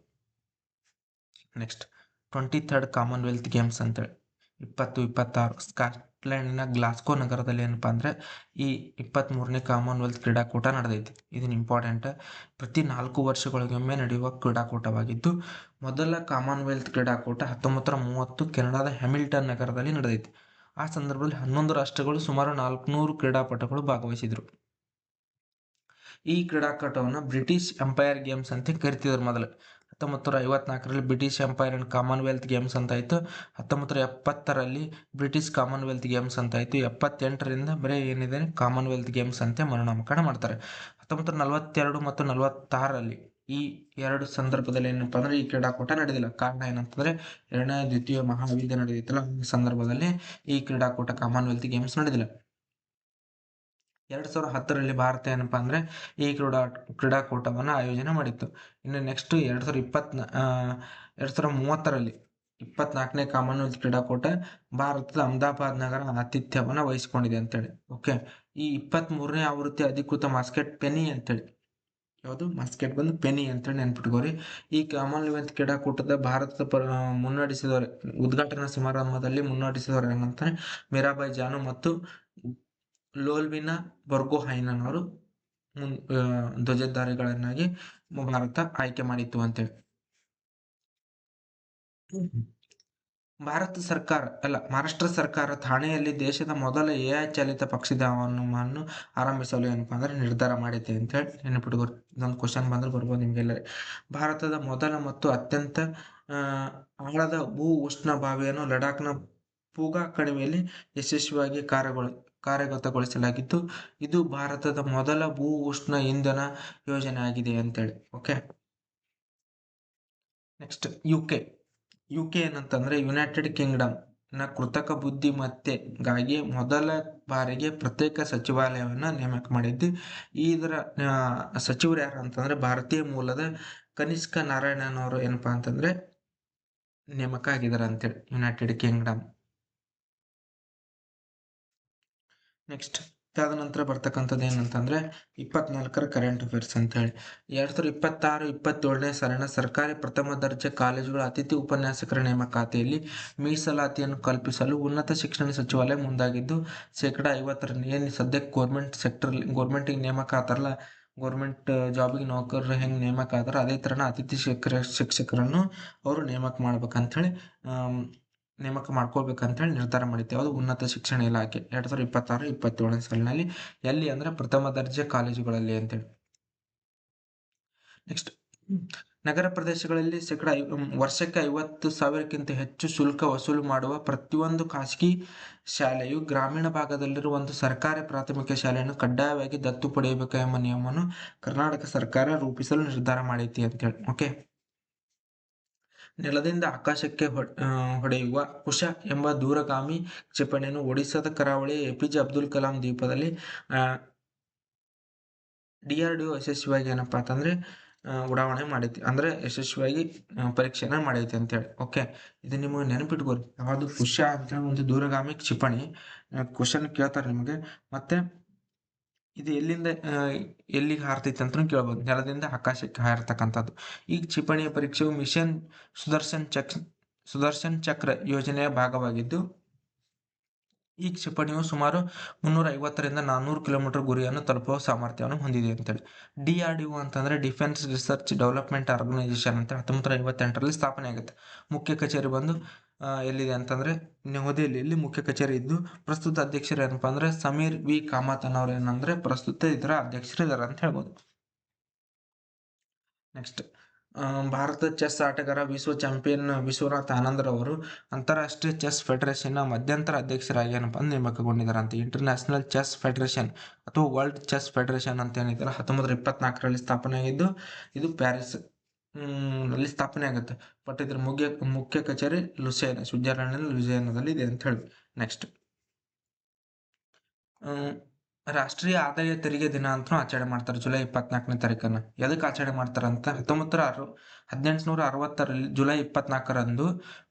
ನೆಕ್ಸ್ಟ್, 23rd ಕಾಮನ್ವೆಲ್ತ್ ಗೇಮ್ಸ್ ಅಂತೇಳಿ 2026 ಸ್ಕಾಟ್ಲೆಂಡ್ನ ಗ್ಲಾಸ್ಗೋ ನಗರದಲ್ಲಿ ಏನಪ್ಪ ಅಂದರೆ ಈ 23ನೇ ಕಾಮನ್ವೆಲ್ತ್ ಕ್ರೀಡಾಕೂಟ ನಡೆದೈತಿ. ಇದನ್ನು ಇಂಪಾರ್ಟೆಂಟ್. ಪ್ರತಿ 4 ವರ್ಷಗಳಿಗೊಮ್ಮೆ ನಡೆಯುವ ಕ್ರೀಡಾಕೂಟವಾಗಿದ್ದು, ಮೊದಲ ಕಾಮನ್ವೆಲ್ತ್ ಕ್ರೀಡಾಕೂಟ 1930 ಕೆನಡಾದ ಹ್ಯಾಮಿಲ್ಟನ್ ನಗರದಲ್ಲಿ ನಡೆದೈತಿ. ಆ ಸಂದರ್ಭದಲ್ಲಿ 11 ರಾಷ್ಟ್ರಗಳು ಸುಮಾರು 400 ಕ್ರೀಡಾಪಟುಗಳು ಭಾಗವಹಿಸಿದರು. ಈ ಕ್ರೀಡಾಕೂಟವನ್ನು ಬ್ರಿಟಿಷ್ ಎಂಪೈರ್ ಗೇಮ್ಸ್ ಅಂತ ಕರಿತಿದ್ರು ಮೊದಲು. 1954ರಲ್ಲಿ British Empire and Commonwealth Games ಅಂತ ಆಯಿತು. 1970ರಲ್ಲಿ ಬ್ರಿಟಿಷ್ ಕಾಮನ್ವೆಲ್ತ್ ಗೇಮ್ಸ್ ಅಂತ ಆಯಿತು. 78ರಿಂದ ಬರೀ ಏನಿದೆ ಕಾಮನ್ವೆಲ್ತ್ ಗೇಮ್ಸ್ ಅಂತ ಮರುನಾಮಕರಣ ಮಾಡ್ತಾರೆ. 1942 ಮತ್ತು 1946ರಲ್ಲಿ ಈ ಎರಡು ಸಂದರ್ಭದಲ್ಲಿ ಏನಪ್ಪ ಅಂದ್ರೆ ಈ ಕ್ರೀಡಾಕೂಟ ನಡೆದಿಲ್ಲ. ಕಾರಣ ಏನಂತಂದ್ರೆ ಎರಡನೇ ದ್ವಿತೀಯ ಮಹಾಯುದ್ಧ ನಡೆದಿತ್ತಲ್ಲ, ಈ ಸಂದರ್ಭದಲ್ಲಿ ಈ ಕ್ರೀಡಾಕೂಟ ಕಾಮನ್ವೆಲ್ತ್ ಗೇಮ್ಸ್ ನಡೆದಿಲ್ಲ. 2010ರಲ್ಲಿ ಭಾರತ ಏನಪ್ಪಾ ಅಂದ್ರೆ ಈ ಕ್ರೀಡಾಕೂಟವನ್ನು ಆಯೋಜನೆ ಮಾಡಿತ್ತು. ಇನ್ನು ನೆಕ್ಸ್ಟ್ 2030ರಲ್ಲಿ 24ನೇ ಕಾಮನ್ವೆಲ್ತ್ ಕ್ರೀಡಾಕೂಟ ಭಾರತದ ಅಹಮದಾಬಾದ್ ನಗರ ಆತಿಥ್ಯವನ್ನು ವಹಿಸಿಕೊಂಡಿದೆ ಅಂತೇಳಿ. ಓಕೆ, ಈ 23ನೇ ಆವೃತ್ತಿ ಅಧಿಕೃತ ಮಾಸ್ಕೆಟ್ ಪೆನಿ ಅಂತೇಳಿ. ಯಾವುದು ಮಾಸ್ಕೆಟ್ ಬಂದು ಪೆನಿ ಅಂತೇಳಿ ನೆನ್ಪಿಟ್ಕೋರಿ. ಈ ಕಾಮನ್ವೆಲ್ತ್ ಕ್ರೀಡಾಕೂಟದ ಭಾರತದ ಮುನ್ನಡೆಸಿದವರು, ಉದ್ಘಾಟನಾ ಸಮಾರಂಭದಲ್ಲಿ ಮುನ್ನಡೆಸಿದವರು ಏನಂತಾರೆ ಮೀರಾಬಾಯಿ ಜಾನು ಮತ್ತು ಲೋಲ್ವಿನಾ ಬರ್ಗೊಹೈನ್ ಅವರು ಧ್ವಜಧಾರಿಗಳನ್ನಾಗಿ ಭಾರತ ಆಯ್ಕೆ ಮಾಡಿತ್ತು ಅಂತೇಳಿ. ಮಹಾರಾಷ್ಟ್ರ ಸರ್ಕಾರ ಥಾಣೆಯಲ್ಲಿ ದೇಶದ ಮೊದಲ AI ಚಾಲಿತ ಪಕ್ಷಿಧಾಮವನ್ನು ಆರಂಭಿಸಲು ಏನಪ್ಪಾ ಅಂದ್ರೆ ನಿರ್ಧಾರ ಮಾಡೈತೆ ಅಂತ ಹೇಳಿ ನೆನಪಿಟ್ಕೋರಿ. ಇದೊಂದು ಕ್ವಶನ್ ಬಂದ್ರೆ ಬರ್ಬೋದು ನಿಮ್ಗೆಲ್ಲ. ಭಾರತದ ಮೊದಲ ಮತ್ತು ಅತ್ಯಂತ ಆಳದ ಭೂ ಉಷ್ಣ ಬಾವಿಯನ್ನು ಲಡಾಖ್ನ ಪೂಗಾ ಕಣಿವೆಯಲ್ಲಿ ಯಶಸ್ವಿಯಾಗಿ ಕಾರ್ಯಗತಗೊಳಿಸಲಾಗಿದ್ದು, ಇದು ಭಾರತದ ಮೊದಲ ಭೂ ಉಷ್ಣ ಇಂಧನ ಯೋಜನೆ ಆಗಿದೆ ಅಂತೇಳಿ. ಓಕೆ, ನೆಕ್ಸ್ಟ್ ಯುಕೆ ಏನಂತಂದ್ರೆ ಯುನೈಟೆಡ್ ಕಿಂಗ್ಡಮ್ ನ ಕೃತಕ ಬುದ್ಧಿಮತ್ತೆಗಾಗಿ ಮೊದಲ ಬಾರಿಗೆ ಪ್ರತ್ಯೇಕ ಸಚಿವಾಲಯವನ್ನ ನೇಮಕ ಮಾಡಿದ್ದು. ಇದರ ಸಚಿವರು ಯಾರು ಅಂತಂದ್ರೆ ಭಾರತೀಯ ಮೂಲದ ಕನಿಷ್ಕ ನಾರಾಯಣನ್ ಅವರು ಏನಪ್ಪಾ ಅಂತಂದ್ರೆ ನೇಮಕ ಆಗಿದ್ದಾರೆ ಅಂತೇಳಿ ಯುನೈಟೆಡ್ ಕಿಂಗ್ಡಮ್. ನೆಕ್ಸ್ಟ್ ಅದಾದ ನಂತರ ಬರ್ತಕ್ಕಂಥದ್ದು ಏನಂತಂದ್ರೆ 24ರ ಕರೆಂಟ್ ಅಫೇರ್ಸ್ ಅಂತ ಹೇಳಿ. 2026-27ನೇ ಸಾಲಿನ ಸರ್ಕಾರಿ ಪ್ರಥಮ ದರ್ಜೆ ಕಾಲೇಜುಗಳ ಅತಿಥಿ ಉಪನ್ಯಾಸಕರ ನೇಮಕಾತಿಯಲ್ಲಿ ಮೀಸಲಾತಿಯನ್ನು ಕಲ್ಪಿಸಲು ಉನ್ನತ ಶಿಕ್ಷಣ ಸಚಿವಾಲಯ ಮುಂದಾಗಿದ್ದು, 50% ಏನು ಸದ್ಯಕ್ಕೆ ಗೌರ್ಮೆಂಟಿಗೆ ನೇಮಕ ಆತಾರಲ್ಲ, ಗೌರ್ಮೆಂಟ್ ಜಾಬಿಗೆ ನೌಕರರು ಹೆಂಗೆ ನೇಮಕ ಆದ್ರೆ ಅದೇ ತರನ ಅತಿಥಿ ಶಿಕ್ಷಕರನ್ನು ಅವರು ನೇಮಕ ಮಾಡ್ಕೋಬೇಕಂತ ಹೇಳಿ ನಿರ್ಧಾರ ಮಾಡಿತ್ತು. ಯಾವುದು ಉನ್ನತ ಶಿಕ್ಷಣ ಇಲಾಖೆ 2026-27ನೇ ಸಾಲಿನಲ್ಲಿ. ಎಲ್ಲಿ ಅಂದ್ರೆ ಪ್ರಥಮ ದರ್ಜೆ ಕಾಲೇಜುಗಳಲ್ಲಿ ಅಂತೇಳಿ. ನೆಕ್ಸ್ಟ್, ನಗರ ಪ್ರದೇಶಗಳಲ್ಲಿ ವರ್ಷಕ್ಕೆ 50,000ಕ್ಕಿಂತ ಹೆಚ್ಚು ಶುಲ್ಕ ವಸೂಲು ಮಾಡುವ ಪ್ರತಿಯೊಂದು ಖಾಸಗಿ ಶಾಲೆಯು ಗ್ರಾಮೀಣ ಭಾಗದಲ್ಲಿರುವ ಒಂದು ಸರ್ಕಾರಿ ಪ್ರಾಥಮಿಕ ಶಾಲೆಯನ್ನು ಕಡ್ಡಾಯವಾಗಿ ದತ್ತು ಪಡೆಯಬೇಕು ಎಂಬ ನಿಯಮವನ್ನು ಕರ್ನಾಟಕ ಸರ್ಕಾರ ರೂಪಿಸಲು ನಿರ್ಧಾರ ಮಾಡೈತಿ ಅಂತೇಳಿ. ಓಕೆ, ನೆಲದಿಂದ ಆಕಾಶಕ್ಕೆ ಹೊಡೆಯುವ ಕುಶ ಎಂಬ ದೂರಗಾಮಿ ಕ್ಷಿಪಣಿಯನ್ನು ಒಡಿಶಾದ ಕರಾವಳಿಯ ಎಪಿಜೆ ಅಬ್ದುಲ್ ಕಲಾಂ ದ್ವೀಪದಲ್ಲಿ DRDO ಯಶಸ್ವಿಯಾಗಿ ಏನಪ್ಪಾ ಅಂತಂದ್ರೆ ಉಡಾವಣೆ ಮಾಡೈತಿ, ಅಂದ್ರೆ ಯಶಸ್ವಿಯಾಗಿ ಪರೀಕ್ಷೆನ ಮಾಡೈತಿ ಅಂತೇಳಿ. ಓಕೆ, ಇದು ನಿಮಗೆ ನೆನಪಿಟ್ಕೋರಿ. ಯಾವುದು ಕುಶ ಅಂತ ಒಂದು ದೂರಗಾಮಿ ಕ್ಷಿಪಣಿ. ಕ್ವಶನ್ ಕೇಳ್ತಾರೆ ನಿಮಗೆ. ಮತ್ತೆ ಇದು ಎಲ್ಲಿಂದ ಎಲ್ಲಿಗೆ ಹಾರ್ತೈತಿ ಅಂತ ಕೇಳ್ಬೋದು. ನೆಲದಿಂದ ಆಕಾಶಕ್ಕೆ ಹಾರತಕ್ಕಂಥದ್ದು. ಈ ಕ್ಷಿಪಣಿಯ ಪರೀಕ್ಷೆಯು ಮಿಷನ್ ಸುದರ್ಶನ್ ಚಕ್ರ ಯೋಜನೆಯ ಭಾಗವಾಗಿದ್ದು, ಈ ಕ್ಷಿಪಣಿಯು ಸುಮಾರು 350ರಿಂದ 400 ಕಿಲೋಮೀಟರ್ ಗುರಿಯನ್ನು ತಲುಪುವ ಸಾಮರ್ಥ್ಯವನ್ನು ಹೊಂದಿದೆ ಅಂತೇಳಿ. DRDO ಅಂತಂದ್ರೆ ಡಿಫೆನ್ಸ್ ರಿಸರ್ಚ್ ಡೆವಲಪ್ಮೆಂಟ್ ಆರ್ಗನೈಸೇಷನ್ ಅಂತ 1958ರಲ್ಲಿ ಸ್ಥಾಪನೆ ಆಗುತ್ತೆ. ಮುಖ್ಯ ಕಚೇರಿ ಬಂದು ಎಲ್ಲಿದೆ ಅಂತಂದ್ರೆ ನವದೆಹಲಿಯಲ್ಲಿ ಮುಖ್ಯ ಕಚೇರಿ ಇದ್ದು, ಪ್ರಸ್ತುತ ಅಧ್ಯಕ್ಷರು ಏನಪ್ಪಾ ಅಂದ್ರೆ ಸಮೀರ್ ವಿ ಕಾಮತ್ ಅನ್ನೋರು ಏನಂದ್ರೆ ಪ್ರಸ್ತುತ ಇದರ ಅಧ್ಯಕ್ಷರು ಇದಾರೆ ಅಂತ ಹೇಳ್ಬೋದು. ನೆಕ್ಸ್ಟ್, ಭಾರತದ ಚೆಸ್ ಆಟಗಾರ ವಿಶ್ವ ಚಾಂಪಿಯನ್ ವಿಶ್ವನಾಥ್ ಆನಂದ್ ರವರು ಅಂತಾರಾಷ್ಟ್ರೀಯ ಚೆಸ್ ಫೆಡರೇಷನ್ ನ ಮಧ್ಯಂತರ ಅಧ್ಯಕ್ಷರಾಗಿ ಏನಪ್ಪಾ ನೇಮಕಗೊಂಡಿದ್ದಾರಂತೆ. ಇಂಟರ್ನ್ಯಾಷನಲ್ ಚೆಸ್ ಫೆಡರೇಷನ್ ಅಥವಾ ವರ್ಲ್ಡ್ ಚೆಸ್ ಫೆಡರೇಷನ್ ಅಂತ ಏನಿದೆಯಲ್ಲ 1924ರಲ್ಲಿ ಸ್ಥಾಪನೆ ಆಗಿದ್ದು, ಇದು ಪ್ಯಾರಿಸ್ ನಲ್ಲಿ ಸ್ಥಾಪನೆ ಆಗುತ್ತೆ. ಬಟ್ ಇದ್ರ ಮುಖ್ಯ ಕಚೇರಿ ಸ್ವಿಟ್ಜರ್ಲೆಂಡ್ ಲುಸಿಯಾನದಲ್ಲಿ ಇದೆ ಅಂತ ಹೇಳಿ. ನೆಕ್ಸ್ಟ್, ರಾಷ್ಟ್ರೀಯ ಆದಾಯ ತೆರಿಗೆ ದಿನ ಅಂತ ಆಚರಣೆ ಮಾಡ್ತಾರೆ ಜುಲೈ 24ನೇ ತಾರೀಕನ್ನ. ಎದಕ್ಕೆ ಆಚರಣೆ ಮಾಡ್ತಾರಂತ 1860ರಲ್ಲಿ ಜುಲೈ 24ರಂದು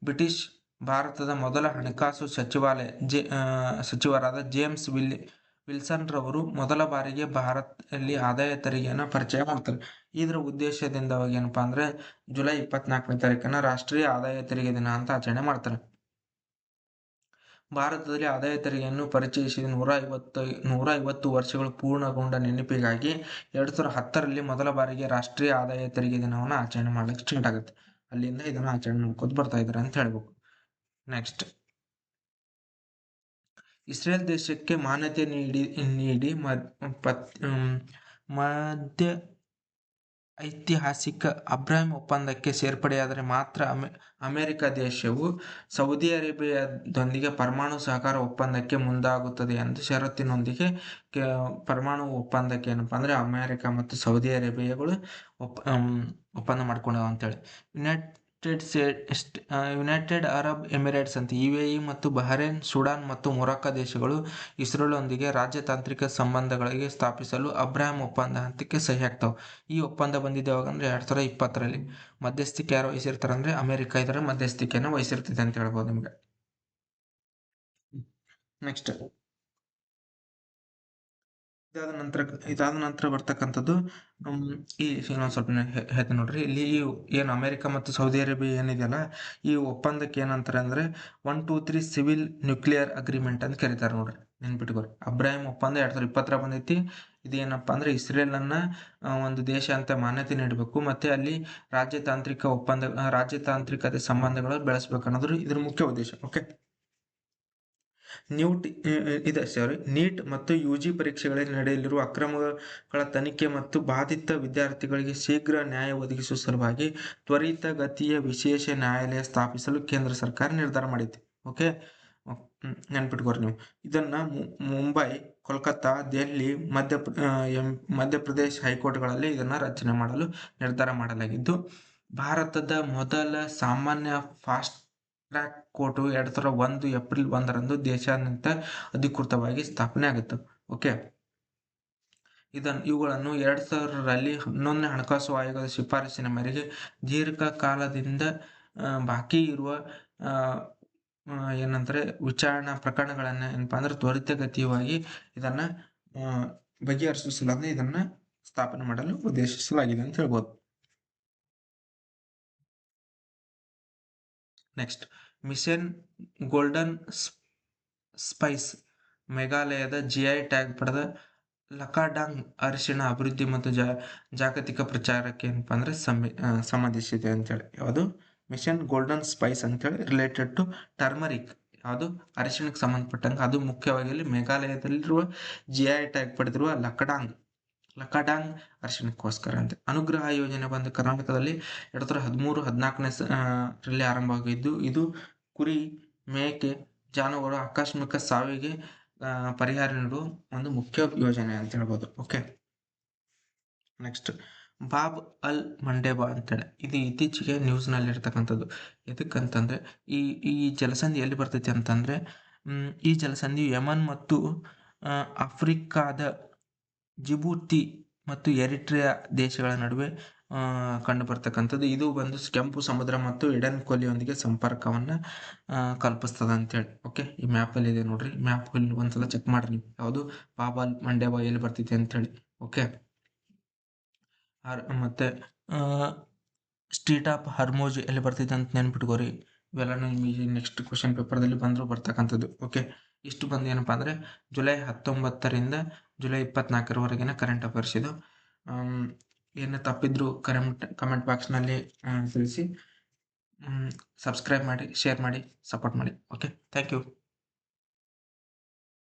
ಬ್ರಿಟಿಷ್ ಭಾರತದ ಮೊದಲ ಹಣಕಾಸು ಸಚಿವರಾದ ಜೇಮ್ಸ್ ವಿಲ್ಸನ್ ರವರು ಮೊದಲ ಬಾರಿಗೆ ಭಾರತದಲ್ಲಿ ಆದಾಯ ತೆರಿಗೆಯನ್ನು ಪರಿಚಯ ಮಾಡ್ತಾರೆ. ಇದರ ಉದ್ದೇಶದಿಂದ ಏನಪ್ಪಾ ಅಂದ್ರೆ ಜುಲೈ 24ನೇ ತಾರೀಕನ್ನ ರಾಷ್ಟ್ರೀಯ ಆದಾಯ ತೆರಿಗೆ ದಿನ ಅಂತ ಆಚರಣೆ ಮಾಡ್ತಾರೆ. ಭಾರತದಲ್ಲಿ ಆದಾಯ ತೆರಿಗೆಯನ್ನು ಪರಿಚಯಿಸಿದ 150 ವರ್ಷಗಳು ಪೂರ್ಣಗೊಂಡ ನೆನಪಿಗಾಗಿ 2010ರಲ್ಲಿ ಮೊದಲ ಬಾರಿಗೆ ರಾಷ್ಟ್ರೀಯ ಆದಾಯ ತೆರಿಗೆ ದಿನವನ್ನು ಆಚರಣೆ ಮಾಡ್ಲಿಕ್ಕೆ ಸ್ಟಾರ್ಟ್ ಆಗುತ್ತೆ. ಅಲ್ಲಿಂದ ಇದನ್ನ ಆಚರಣೆ ಮಾಡ್ಕೊತ ಬರ್ತಾ ಇದ್ದಾರೆ ಅಂತ ಹೇಳ್ಬೇಕು. ನೆಕ್ಸ್ಟ್, ಇಸ್ರೇಲ್ ದೇಶಕ್ಕೆ ಮಾನ್ಯತೆ ನೀಡಿ ಮಧ್ಯ ಐತಿಹಾಸಿಕ ಅಬ್ರಾಹಿಂ ಒಪ್ಪಂದಕ್ಕೆ ಸೇರ್ಪಡೆಯಾದರೆ ಮಾತ್ರ ಅಮೆರಿಕ ದೇಶವು ಸೌದಿ ಅರೇಬಿಯಾದೊಂದಿಗೆ ಪರಮಾಣು ಸಹಕಾರ ಒಪ್ಪಂದಕ್ಕೆ ಮುಂದಾಗುತ್ತದೆ ಎಂದು ಷರತ್ತಿನೊಂದಿಗೆ ಪರಮಾಣು ಒಪ್ಪಂದಕ್ಕೆ ಏನಪ್ಪಾ ಅಂದ್ರೆ ಅಮೆರಿಕ ಮತ್ತು ಸೌದಿ ಅರೇಬಿಯಾಗಳು ಒಪ್ಪಂದ ಮಾಡ್ಕೊಂಡಾವ ಅಂತೇಳಿ. ಯುನೈಟೆಡ್ ಅರಬ್ ಎಮಿರೇಟ್ಸ್ ಅಂತ UAE ಮತ್ತು ಬಹರೇನ್, ಸುಡಾನ್ ಮತ್ತು ಮೊರಾಕೊ ದೇಶಗಳು ಇಸ್ರೇಲ್ನೊಂದಿಗೆ ರಾಜತಾಂತ್ರಿಕ ಸಂಬಂಧಗಳಿಗೆ ಸ್ಥಾಪಿಸಲು ಅಬ್ರಾಹಿಂ ಒಪ್ಪಂದ ಹಂತಕ್ಕೆ ಸಹಿ ಹಾಕ್ತಾವ. ಈ ಒಪ್ಪಂದ ಬಂದಿದ್ದು ಯಾವಾಗಂದ್ರೆ 2020ರಲ್ಲಿ. ಮಧ್ಯಸ್ಥಿಕೆ ಯಾರು ವಹಿಸಿರ್ತಾರೆ ಅಂದ್ರೆ ಅಮೆರಿಕ ಇದರ ಮಧ್ಯಸ್ಥಿಕೆಯನ್ನು ವಹಿಸಿರ್ತದೆ ಅಂತ ಹೇಳ್ಬೋದು ನಿಮ್ಗೆ. ನೆಕ್ಸ್ಟ್, ಇದಾದ ನಂತರ ಬರ್ತಕ್ಕಂಥದ್ದು ಈ ಇನ್ನೊಂದು ಸ್ವಲ್ಪ ಹೇಳ್ತೀನಿ ನೋಡ್ರಿ. ಇಲ್ಲಿ ಏನು ಅಮೆರಿಕ ಮತ್ತು ಸೌದಿ ಅರೇಬಿಯಾ ಏನಿದೆಯಲ್ಲ, ಈ ಒಪ್ಪಂದಕ್ಕೆ ಏನಂತಾರೆ ಅಂದ್ರೆ 123 ಸಿವಿಲ್ ನ್ಯೂಕ್ಲಿಯರ್ ಅಗ್ರಿಮೆಂಟ್ ಅಂತ ಕರೀತಾರೆ ನೋಡ್ರಿ, ನೆನ್ಪಿಟ್ಕೋರಿ. ಅಬ್ರಾಹಿಂ ಒಪ್ಪಂದ 2020 ಬಂದೈತಿ. ಇದೇನಪ್ಪಾ ಅಂದ್ರೆ ಇಸ್ರೇಲ್ ಅನ್ನ ಒಂದು ದೇಶ ಅಂತ ಮಾನ್ಯತೆ ನೀಡಬೇಕು, ಮತ್ತೆ ಅಲ್ಲಿ ರಾಜ್ಯತಾಂತ್ರಿಕತೆ ಸಂಬಂಧಗಳು ಬೆಳೆಸ್ಬೇಕು ಅನ್ನೋದು ಇದ್ರ ಮುಖ್ಯ ಉದ್ದೇಶ. ಓಕೆ, ನೀಟ್ ಮತ್ತು UG ಪರೀಕ್ಷೆಗಳಲ್ಲಿ ನಡೆಯಲಿರುವ ಅಕ್ರಮಗಳ ತನಿಖೆ ಮತ್ತು ಬಾಧಿತ ವಿದ್ಯಾರ್ಥಿಗಳಿಗೆ ಶೀಘ್ರ ನ್ಯಾಯ ಒದಗಿಸುವ ಸಲುವಾಗಿ ತ್ವರಿತಗತಿಯ ವಿಶೇಷ ನ್ಯಾಯಾಲಯ ಸ್ಥಾಪಿಸಲು ಕೇಂದ್ರ ಸರ್ಕಾರ ನಿರ್ಧಾರ ಮಾಡಿದೆ. ಓಕೆ, ನೆನ್ಪಿಟ್ಕೋರಿ ನೀವು. ಇದನ್ನ ಮುಂಬೈ, ಕೋಲ್ಕತ್ತಾ, ದೆಹಲಿ, ಮಧ್ಯಪ್ರದೇಶ ಹೈಕೋರ್ಟ್ಗಳಲ್ಲಿ ಇದನ್ನ ರಚನೆ ಮಾಡಲು ನಿರ್ಧಾರ ಮಾಡಲಾಗಿದ್ದು, ಭಾರತದ ಮೊದಲ ಸಾಮಾನ್ಯ ಫಾಸ್ಟ್ ಟ್ರ್ಯಾಕ್ ಕೋರ್ಟು 2001 ಏಪ್ರಿಲ್ 1ರಂದು ದೇಶಾದ್ಯಂತ ಅಧಿಕೃತವಾಗಿ ಸ್ಥಾಪನೆ ಆಗುತ್ತೆ. ಓಕೆ, ಇವುಗಳನ್ನು 2000ರಲ್ಲಿ 11ನೇ ಹಣಕಾಸು ಆಯೋಗದ ಶಿಫಾರಸಿನ ಮೇರೆಗೆ ದೀರ್ಘಕಾಲದಿಂದ ಬಾಕಿ ಇರುವ ಏನಂದ್ರೆ ವಿಚಾರಣಾ ಪ್ರಕರಣಗಳನ್ನ ಏನಪ್ಪಾ ಅಂದ್ರೆ ತ್ವರಿತಗತಿಯಾಗಿ ಇದನ್ನ ಬಗೆಹರಿಸಲಾಗಿದೆ. ಇದನ್ನ ಸ್ಥಾಪನೆ ಮಾಡಲು ಉದ್ದೇಶಿಸಲಾಗಿದೆ ಅಂತ ಹೇಳ್ಬೋದು. ನೆಕ್ಸ್ಟ್, ಮಿಷನ್ ಗೋಲ್ಡನ್ ಸ್ಪೈಸ್ ಮೇಘಾಲಯದ GI ಟ್ಯಾಗ್ ಪಡೆದ ಲಕಾಡಾಂಗ್ ಅರಿಶಿಣ ಅಭಿವೃದ್ಧಿ ಮತ್ತು ಜಾಗತಿಕ ಪ್ರಚಾರಕ್ಕೆ ಏನಪ್ಪಾ ಅಂದ್ರೆ ಸಂಬಂಧಿಸಿದೆ ಅಂತೇಳಿ. ಯಾವುದು ಮಿಷನ್ ಗೋಲ್ಡನ್ ಸ್ಪೈಸ್ ಅಂತೇಳಿ ರಿಲೇಟೆಡ್ ಟು ಟರ್ಮರಿಕ್, ಯಾವುದು ಅರಿಶಿಣಕ್ಕೆ ಸಂಬಂಧಪಟ್ಟಂಗೆ. ಅದು ಮುಖ್ಯವಾಗಿ ಇಲ್ಲಿ ಮೇಘಾಲಯದಲ್ಲಿರುವ GI ಟ್ಯಾಗ್ ಪಡೆದಿರುವ ಲಕಾಡಾಂಗ್ ಅರಿಶಿಣಕ್ಕೋಸ್ಕರ ಅಂತ. ಅನುಗ್ರಹ ಯೋಜನೆ ಬಂದು ಕರ್ನಾಟಕದಲ್ಲಿ 2013-14ರಲ್ಲಿ ಆರಂಭವಾಗಿದ್ದು, ಇದು ಕುರಿ, ಮೇಕೆ, ಜಾನುವಾರು ಆಕಸ್ಮಿಕ ಸಾವಿಗೆ ಪರಿಹಾರ ನೀಡುವ ಒಂದು ಮುಖ್ಯ ಯೋಜನೆ ಅಂತ ಹೇಳ್ಬೋದು. ಓಕೆ, ನೆಕ್ಸ್ಟ್, ಬಾಬ್ ಅಲ್ ಮಂಡೇಬ ಅಂತೇಳಿ ಇದು ಇತ್ತೀಚೆಗೆ ನ್ಯೂಸ್ನಲ್ಲಿ ಇರ್ತಕ್ಕಂಥದ್ದು. ಎದಕ್ಕಂತಂದ್ರೆ ಈ ಜಲಸಂಧಿ ಎಲ್ಲಿ ಬರ್ತೈತಿ ಅಂತಂದ್ರೆ ಈ ಜಲಸಂಧಿ ಯಮನ್ ಮತ್ತು ಆಫ್ರಿಕಾದ ಜಿಬೂತಿ ಮತ್ತು ಎರಿಟ್ರಿಯಾ ದೇಶಗಳ ನಡುವೆ ಕಂಡು ಬರ್ತಕ್ಕಂಥದ್ದು. ಇದು ಬಂದು ಕೆಂಪು ಸಮುದ್ರ ಮತ್ತು ಎಡನ್ ಕೊಲ್ಲಿಯೊಂದಿಗೆ ಸಂಪರ್ಕವನ್ನ ಕಲ್ಪಿಸ್ತದ ಅಂತೇಳಿ. ಓಕೆ, ಈ ಮ್ಯಾಪಲ್ಲಿ ಇದೆ ನೋಡ್ರಿ, ಮ್ಯಾಪ್ ಒಂದ್ಸಲ ಚೆಕ್ ಮಾಡ್ರಿ ನೀವು, ಯಾವುದು ಬಾಬ್ ಅಲ್ ಮಂಡೇಬ ಎಲ್ಲಿ ಬರ್ತೈತಿ ಅಂತೇಳಿ. ಓಕೆ, ಮತ್ತೆ ಸ್ಟ್ರೀಟ್ ಆಫ್ ಹರ್ಮೋಜ್ ಎಲ್ಲಿ ಬರ್ತೈತೆ ಅಂತ ನೆನ್ಪಿಟ್ಕೋರಿ. ಇವೆಲ್ಲ ನಿಮಗೆ ನೆಕ್ಸ್ಟ್ ಕ್ವಶನ್ ಪೇಪರ್ದಲ್ಲಿ ಬಂದಿರ್ತಕ್ಕಂಥದ್ದು. ಓಕೆ, ಇಷ್ಟು ಬಂದು ಏನಪ್ಪಾ ಅಂದ್ರೆ ಜುಲೈ 19ರಿಂದ ಜುಲೈ 24ರವರೆಗಿನ ಕರೆಂಟ್ ಅಫೇರ್ಸ್ ಇದು. ಏನು ತಪ್ಪಿದ್ರು ಕಮೆಂಟ್ ಬಾಕ್ಸ್ನಲ್ಲಿ ತಿಳಿಸಿ. ಸಬ್ಸ್ಕ್ರೈಬ್ ಮಾಡಿ, ಶೇರ್ ಮಾಡಿ, ಸಪೋರ್ಟ್ ಮಾಡಿ. Okay, thank you.